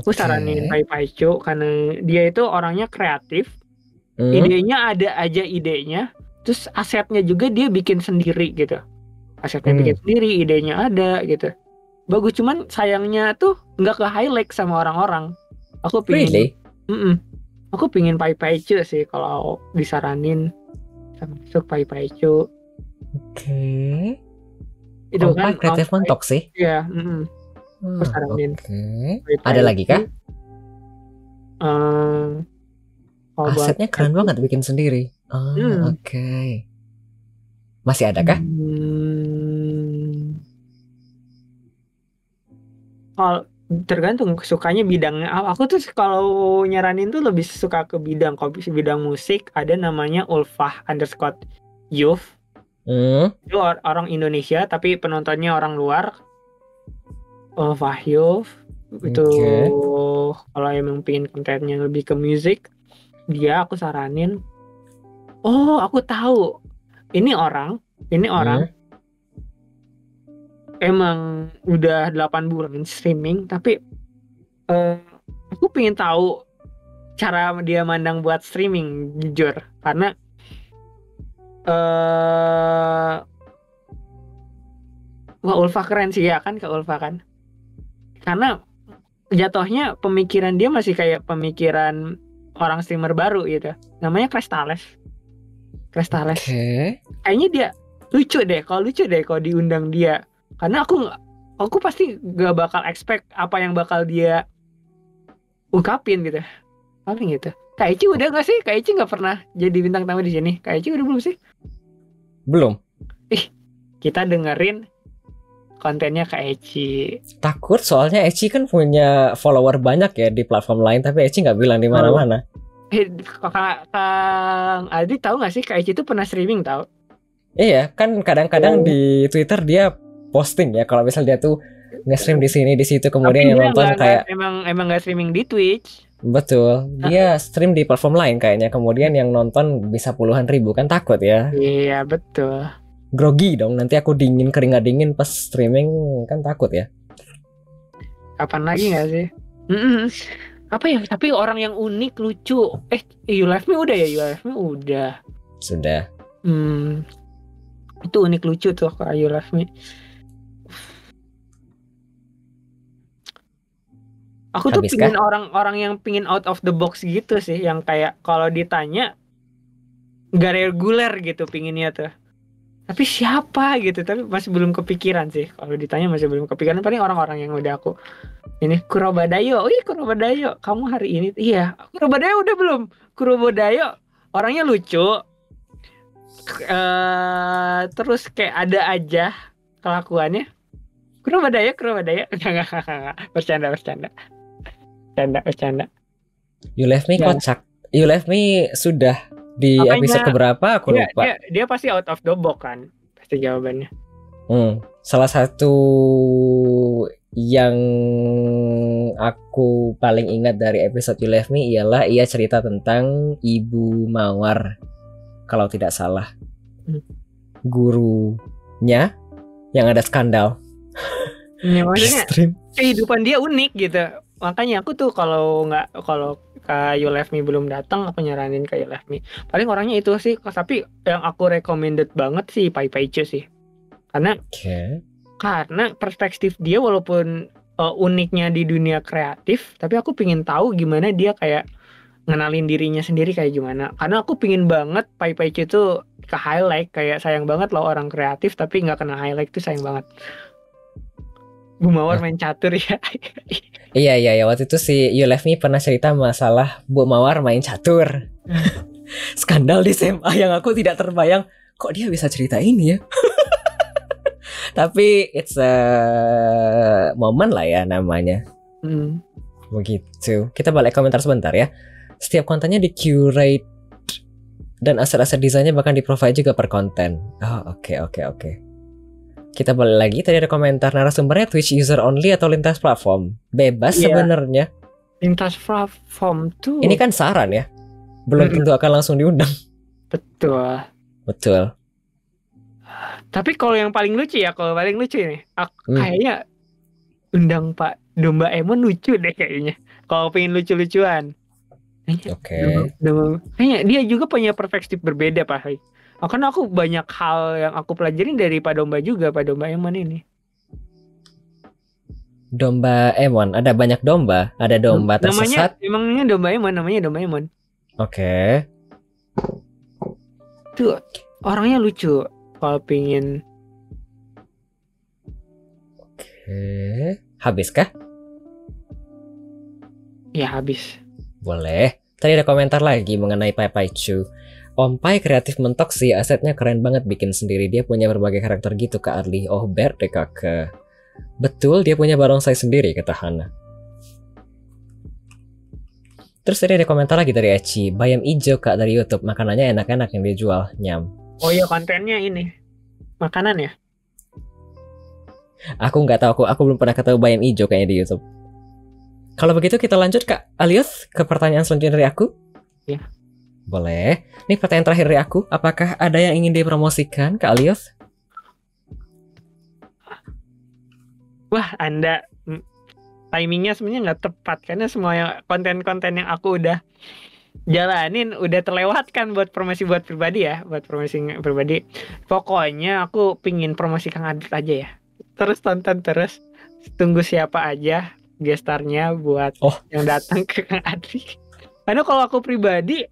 S2: Aku saranin Pai Paicu karena dia itu orangnya kreatif. Idenya ada aja idenya. Terus asetnya juga dia bikin sendiri gitu. Asetnya bikin sendiri, idenya ada gitu. Bagus, cuman sayangnya tuh nggak ke highlight sama orang-orang. Aku pingin. Aku pingin Pai Paicu sih kalau disaranin. Masuk Pai Paicu.
S3: Oke.
S2: Itu kan
S3: kreatif mentok sih.
S2: Iya. Aku saranin.
S3: Ada lagi kah? Asetnya keren banget bikin sendiri. Oke. Masih ada kah?
S2: Kalau tergantung sukanya bidangnya. Aku tuh kalau nyaranin tuh lebih suka ke bidang. Kalau bidang musik ada namanya Ulfah_Youth. Itu orang Indonesia tapi penontonnya orang luar. Ulfah Youth itu kalau emang pengen kontennya lebih ke musik, dia aku saranin. Oh, aku tahu. Ini orang emang udah 8 bulan streaming, tapi aku pengen tahu cara dia mandang buat streaming, jujur. Karena wah, Ulfa keren sih ya kan, Kak Ulfa kan. Karena jatuhnya pemikiran dia masih kayak pemikiran orang streamer baru gitu. Namanya Crestales. Kayaknya dia lucu deh kalau diundang dia. Karena aku pasti gak bakal expect apa yang bakal dia ungkapin gitu. Paling gitu. Kak Ici udah gak sih? Kak Ici gak pernah jadi bintang tamu di sini. Kak Ici udah belum sih?
S3: Belum.
S2: Kita dengerin kontennya Kak Eci.
S3: Takut soalnya Eci kan punya follower banyak ya di platform lain, tapi Eci nggak bilang di mana-mana.
S2: Kang Aldi tahu nggak sih Kak Eci itu pernah streaming tahu?
S3: Iya, kan kadang-kadang di Twitter dia posting ya kalau misal dia tuh nge-stream di sini di situ kemudian yang nonton kayak
S2: emang nggak streaming di Twitch.
S3: Betul, dia stream di platform lain kayaknya, kemudian yang nonton bisa puluhan ribu, kan takut ya.
S2: Iya betul.
S3: Grogi dong, nanti aku dingin keringat dingin pas streaming, kan takut ya.
S2: Kapan lagi nggak sih? Apa ya? Tapi orang yang unik, lucu. You Love Me udah ya? You Love Me udah.
S3: Sudah.
S2: Itu unik lucu tuh kalau You Love Me. Aku tuh pingin orang-orang yang pingin out of the box gitu sih, yang kayak kalau ditanya gak reguler gitu pinginnya tuh. Tapi siapa gitu, tapi masih belum kepikiran sih. Kalau ditanya masih belum kepikiran. Paling orang-orang yang udah aku ini. Kurobadayo, Kurobadayo, kamu hari ini iya. Kurobadayo udah belum? Kurobadayo orangnya lucu, terus kayak ada aja kelakuannya. Kurobadayo enggak. Bercanda.
S3: You Love Me kocak. You Love Me sudah di episode keberapa aku lupa.
S2: Dia pasti out of the box kan, pasti jawabannya.
S3: Salah satu yang aku paling ingat dari episode You Love Me ialah ia cerita tentang Ibu Mawar, kalau tidak salah. Gurunya yang ada skandal.
S2: Ya, maksudnya kehidupan dia unik gitu. Makanya aku tuh kalau Kak You Love Me belum datang, aku nyaranin Kak You Love Me. Paling orangnya itu sih, tapi yang aku recommended banget sih Pai Paicu sih. Karena perspektif dia walaupun uniknya di dunia kreatif, tapi aku pingin tahu gimana dia kayak ngenalin dirinya sendiri kayak gimana. Karena aku pingin banget Pai Paicu itu ke highlight, kayak sayang banget loh orang kreatif tapi nggak kena highlight tuh sayang banget. Bu Mawar main catur ya.
S3: Iya waktu itu si You Left Me pernah cerita masalah Bu Mawar main catur. Skandal di SMA yang aku tidak terbayang kok dia bisa cerita ini ya. Tapi it's a moment lah ya namanya. Begitu. Kita balik komentar sebentar ya. Setiap kontennya di curate dan aset-aset desainnya bahkan di provide juga per konten. Oh oke. Kita balik lagi. Tadi ada komentar narasumbernya Twitch user only atau lintas platform. Bebas sebenarnya.
S2: Lintas platform tuh.
S3: Ini kan saran ya. Belum tentu akan langsung diundang. Betul.
S2: Tapi kalau yang paling lucu ya, ini kayaknya undang Pak Domba Emon lucu deh kayaknya. Kalau pengen lucu-lucuan.
S3: Oke.
S2: Kayaknya dia juga punya perspektif berbeda Pak. Karena aku banyak hal yang aku pelajarin dari Pak Domba juga, Pak Domba Emon ini.
S3: Domba Emon, ada banyak domba, ada domba tersesat.
S2: Namanya Domba Emon.
S3: Oke.
S2: Tuh orangnya lucu. Kalau pingin.
S3: Oke. Habis kah?
S2: Ya habis.
S3: Boleh. Tadi ada komentar lagi mengenai Pai Pai Chu. Om Pai kreatif mentok sih, asetnya keren banget bikin sendiri. Dia punya berbagai karakter gitu Kak Adli. Oh ber deh kakak. Betul, dia punya barongsai sendiri kata Hana. Terus tadi ada komentar lagi dari Eci. Bayam ijo Kak dari YouTube. Makanannya enak-enak yang dia jual. Nyam.
S2: Oh iya kontennya ini makanan ya?
S3: Aku nggak tahu, aku belum pernah ketemu bayam ijo kayaknya di YouTube. Kalau begitu kita lanjut Kak Alius ke pertanyaan selanjutnya dari aku.
S2: Ya.
S3: Boleh. Ini pertanyaan terakhir dari aku. Apakah ada yang ingin dipromosikan Kak Alius?
S2: Wah Anda timingnya sebenarnya nggak tepat karena semua konten-konten yang aku udah jalanin udah terlewatkan buat promosi pribadi. Pokoknya aku pingin promosi Kang Adit aja ya. Terus tonton terus. Tunggu siapa aja gestarnya buat yang datang ke Kang Adit. Karena kalau aku pribadi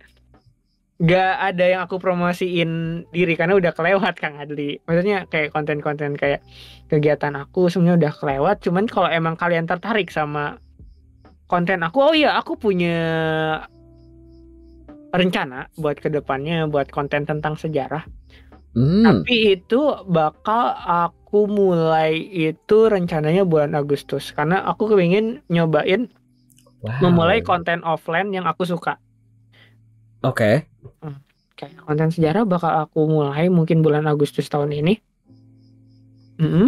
S2: gak ada yang aku promosiin diri karena udah kelewat Kang Adli. Maksudnya kayak konten-konten kayak kegiatan aku sebenarnya udah kelewat. Cuman kalau emang kalian tertarik sama konten aku, aku punya rencana buat kedepannya buat konten tentang sejarah. Tapi itu bakal aku mulai itu rencananya bulan Agustus karena aku pengen nyobain memulai konten offline yang aku suka.
S3: Oke.
S2: Kayak konten sejarah bakal aku mulai mungkin bulan Agustus tahun ini.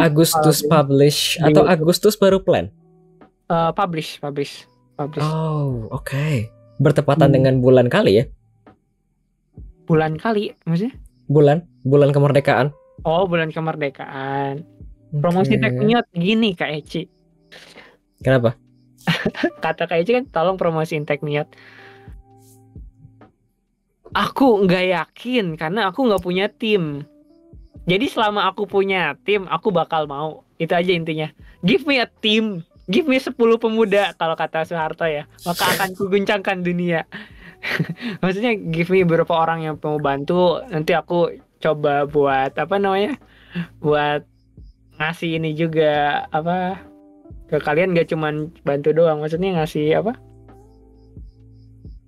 S3: Agustus publish atau Agustus baru plan?
S2: Publish.
S3: Oh, oke. Bertepatan dengan bulan kali ya?
S2: Bulan kali maksudnya?
S3: Bulan kemerdekaan.
S2: Oh, bulan kemerdekaan. Promosi Tekniot gini Kak Eci.
S3: Kenapa?
S2: Kata Kak Eci kan tolong promosiin Tekniot. Aku nggak yakin karena aku nggak punya tim. Jadi selama aku punya tim, aku bakal mau. Itu aja intinya. Give me a team. Give me 10 pemuda kalau kata Soeharto ya. Maka akan kuguncangkan dunia. Maksudnya give me beberapa orang yang mau bantu. Nanti aku coba buat buat ngasih ini juga ke kalian, gak cuman bantu doang. Maksudnya ngasih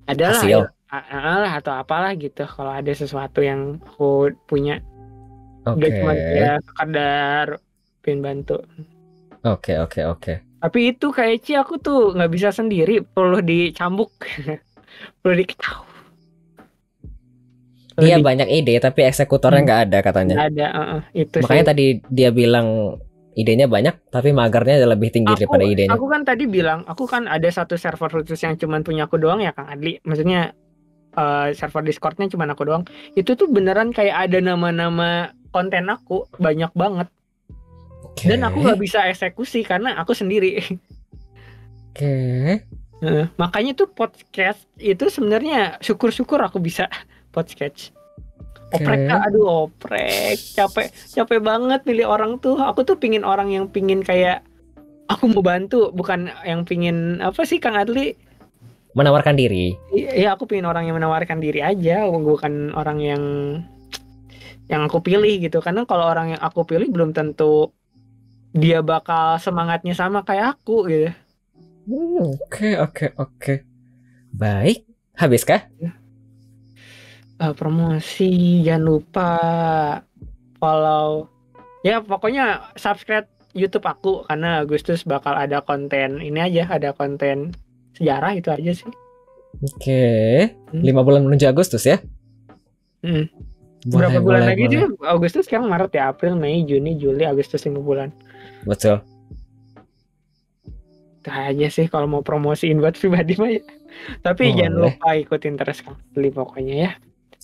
S2: adalah
S3: hasil
S2: atau apalah gitu. Kalau ada sesuatu yang aku punya, gak cuma ya sekedar pengen bantu.
S3: Oke.
S2: Tapi itu kayak aku tuh nggak bisa sendiri, perlu dicambuk. Perlu diketahui.
S3: Dia banyak ide tapi eksekutornya nggak ada katanya.
S2: Nggak ada, itu
S3: makanya
S2: sih.
S3: Tadi dia bilang idenya banyak tapi magarnya lebih tinggi daripada idenya.
S2: Aku kan tadi bilang, aku kan ada satu server khusus yang cuman punya aku doang ya Kang Adli. Maksudnya server Discordnya cuman aku doang. Itu tuh beneran kayak ada nama-nama konten aku banyak banget. Dan aku nggak bisa eksekusi karena aku sendiri. Makanya tuh podcast itu sebenarnya syukur-syukur aku bisa podcast. Oprek, capek banget milih orang tuh. Aku tuh pingin orang yang pingin kayak aku mau bantu, bukan yang pingin Kang Adli?
S3: Menawarkan diri.
S2: Iya, aku pingin orang yang menawarkan diri aja, bukan orang yang aku pilih gitu. Karena kalau orang yang aku pilih belum tentu dia bakal semangatnya sama kayak aku gitu.
S3: Oke. Baik, habis kah?
S2: Promosi, jangan lupa follow. Ya pokoknya subscribe YouTube aku karena Agustus bakal ada konten ini aja, ada konten sejarah itu aja sih.
S3: Oke, 5 bulan menuju Agustus ya?
S2: Berapa bulan lagi sih? Agustus sekarang Maret ya, April, Mei, Juni, Juli, Agustus 5 bulan.
S3: Betul.
S2: Itu aja sih kalau mau promosiin buat pribadi mah ya. Tapi jangan lupa ikutin terus Kang Adli pokoknya ya.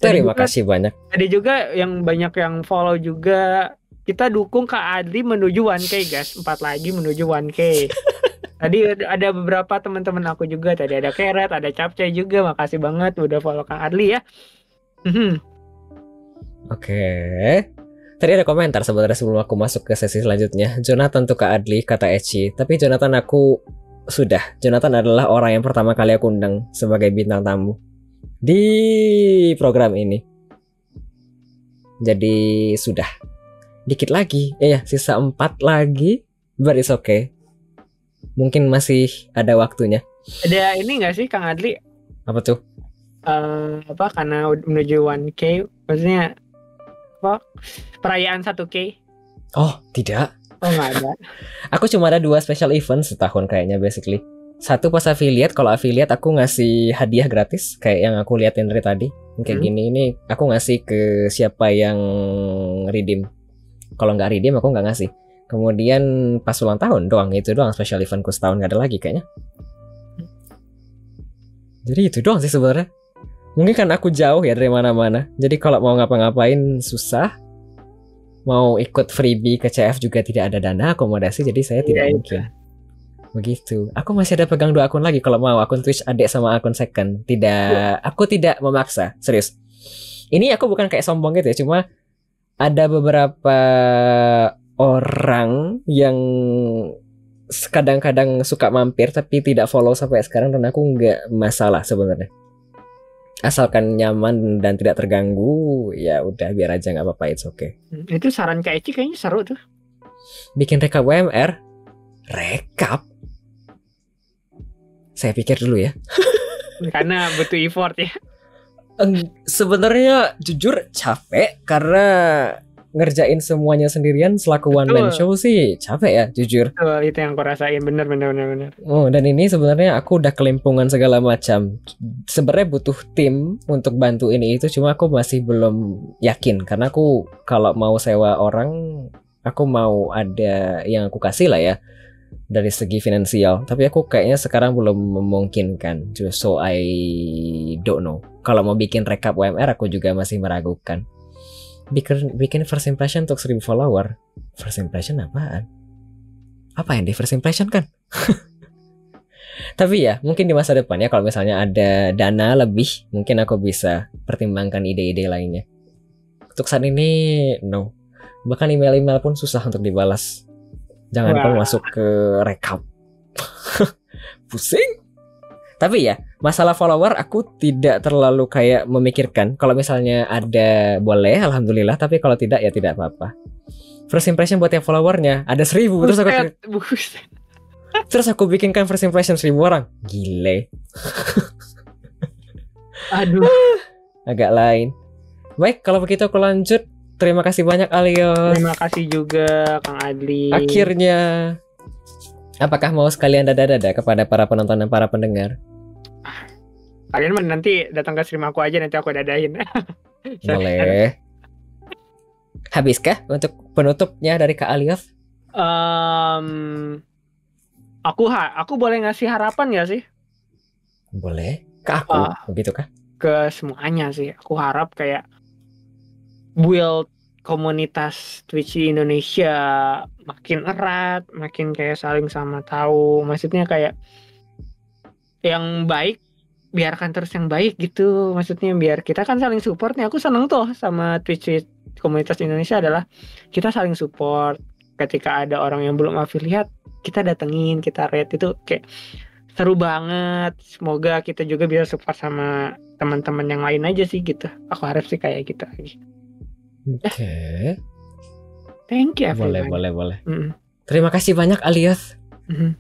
S3: Terima kasih banyak.
S2: Tadi juga yang banyak yang follow juga. Kita dukung Kak Adli menuju 1K guys. 4 lagi menuju 1K. Tadi ada beberapa teman-teman aku juga. Tadi ada Keret, ada Capcay juga. Makasih banget udah follow Kang Adli ya.
S3: Oke. Tadi ada komentar sebenarnya sebelum aku masuk ke sesi selanjutnya. Jonathan tuh Kak Adli, kata Eci. Tapi Jonathan aku sudah. Jonathan adalah orang yang pertama kali aku undang sebagai bintang tamu di program ini. Jadi sudah. Dikit lagi. Ya, sisa 4 lagi. But it's okay. Mungkin masih ada waktunya.
S2: Ada ini gak sih Kang Adli?
S3: Apa tuh?
S2: Karena menuju 1K, maksudnya apa? Perayaan 1K?
S3: Oh, tidak.
S2: Oh, nggak ada.
S3: Aku cuma ada 2 special event setahun kayaknya basically. Satu pas affiliate, kalau affiliate aku ngasih hadiah gratis kayak yang aku liatin dari tadi. Kayak gini, ini aku ngasih ke siapa yang redeem. Kalau nggak redeem aku nggak ngasih. Kemudian pas ulang tahun doang, itu doang special eventku setahun, nggak ada lagi kayaknya. Jadi itu doang sih sebenarnya. Mungkin kan aku jauh ya dari mana-mana. Jadi kalau mau ngapa-ngapain susah. Mau ikut freebie ke CF juga tidak ada dana akomodasi, jadi saya tidak mungkin. Begitu. Aku masih ada pegang 2 akun lagi kalau mau, akun Twitch adik sama akun second. Tidak, aku tidak memaksa, serius. Ini aku bukan kayak sombong gitu ya, cuma ada beberapa orang yang kadang-kadang suka mampir tapi tidak follow sampai sekarang, dan aku nggak masalah sebenarnya. Asalkan nyaman dan tidak terganggu, ya udah biar aja, nggak apa-apa, it's okay.
S2: Itu saran Kak Eci kayaknya seru tuh.
S3: Bikin rekap WMR? Rekap? Saya pikir dulu ya.
S2: Karena butuh effort ya.
S3: Sebenarnya jujur capek karena ngerjain semuanya sendirian selaku one man show sih capek ya jujur.
S2: Betul, itu yang aku rasain, bener.
S3: Oh, dan ini sebenarnya aku udah kelimpungan segala macam. Sebenarnya butuh tim untuk bantu ini itu, cuma aku masih belum yakin karena aku kalau mau sewa orang, aku mau ada yang aku kasih lah ya dari segi finansial. Tapi aku kayaknya sekarang belum memungkinkan. So I don't know. Kalau mau bikin rekap WMR aku juga masih meragukan. Bikin first impression untuk 1000 follower. First impression apaan? Apa yang di first impression kan? Tapi ya mungkin di masa depan ya, kalau misalnya ada dana lebih, mungkin aku bisa pertimbangkan ide-ide lainnya. Untuk saat ini no. Bahkan email-email pun susah untuk dibalas. Jangan kamu masuk ke rekap. Pusing. Tapi ya, masalah follower aku tidak terlalu kayak memikirkan. Kalau misalnya ada, boleh, alhamdulillah. Tapi kalau tidak, ya tidak apa-apa. First impression buat yang followernya ada 1000. Terus aku bikinkan first impression 1000 orang. Gile.
S2: Aduh.
S3: Agak lain. Baik, kalau begitu aku lanjut. Terima kasih banyak Alios.
S2: Terima kasih juga Kang Adli.
S3: Akhirnya, apakah mau sekalian dada-dada kepada para penonton dan para pendengar?
S2: Kalian nanti datang ke stream aku aja, nanti aku dadain.
S3: Boleh. Habiskah untuk penutupnya dari Kak Alios?
S2: Aku boleh ngasih harapan gak sih?
S3: Boleh. Ke aku, begitu kah?
S2: Ke semuanya sih. Aku harap kayak build komunitas Twitch di Indonesia makin erat, makin kayak saling sama tahu. Maksudnya kayak yang baik biarkan terus yang baik gitu. Maksudnya biar kita kan saling support nih. Aku seneng tuh sama Twitch komunitas Indonesia adalah kita saling support. Ketika ada orang yang belum affiliate, kita datengin, kita rate, itu kayak seru banget. Semoga kita juga bisa support sama teman-teman yang lain aja sih gitu. Aku harap sih kayak gitu lagi.
S3: Oke.
S2: Thank you everyone.
S3: Boleh. Terima kasih banyak Alias.
S2: Mhm.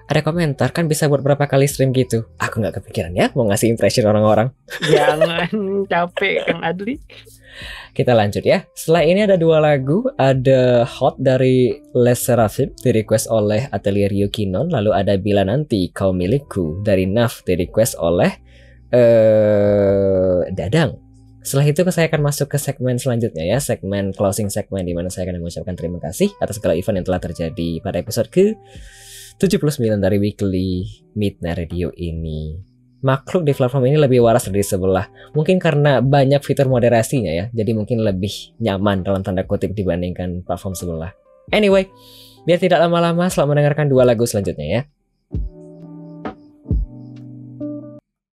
S3: Ada komentar kan bisa buat berapa kali stream gitu. Aku nggak kepikiran ya mau ngasih impression orang-orang.
S2: Jangan capek Kang Adli.
S3: Kita lanjut ya. Setelah ini ada 2 lagu. Ada Hot dari Les Seraphim di request oleh Atelier Ryukinon. Lalu ada Bila Nanti Kau Milikku dari Naf di request oleh Dadang. Setelah itu saya akan masuk ke segmen selanjutnya ya. Segmen closing segmen di mana saya akan mengucapkan terima kasih atas segala event yang telah terjadi pada episode ke 79 dari Weekly Midnight Radio ini. Makhluk di platform ini lebih waras dari sebelah. Mungkin karena banyak fitur moderasinya ya. Jadi mungkin lebih nyaman dalam tanda kutip dibandingkan platform sebelah. Anyway, biar tidak lama-lama, selamat mendengarkan 2 lagu selanjutnya ya.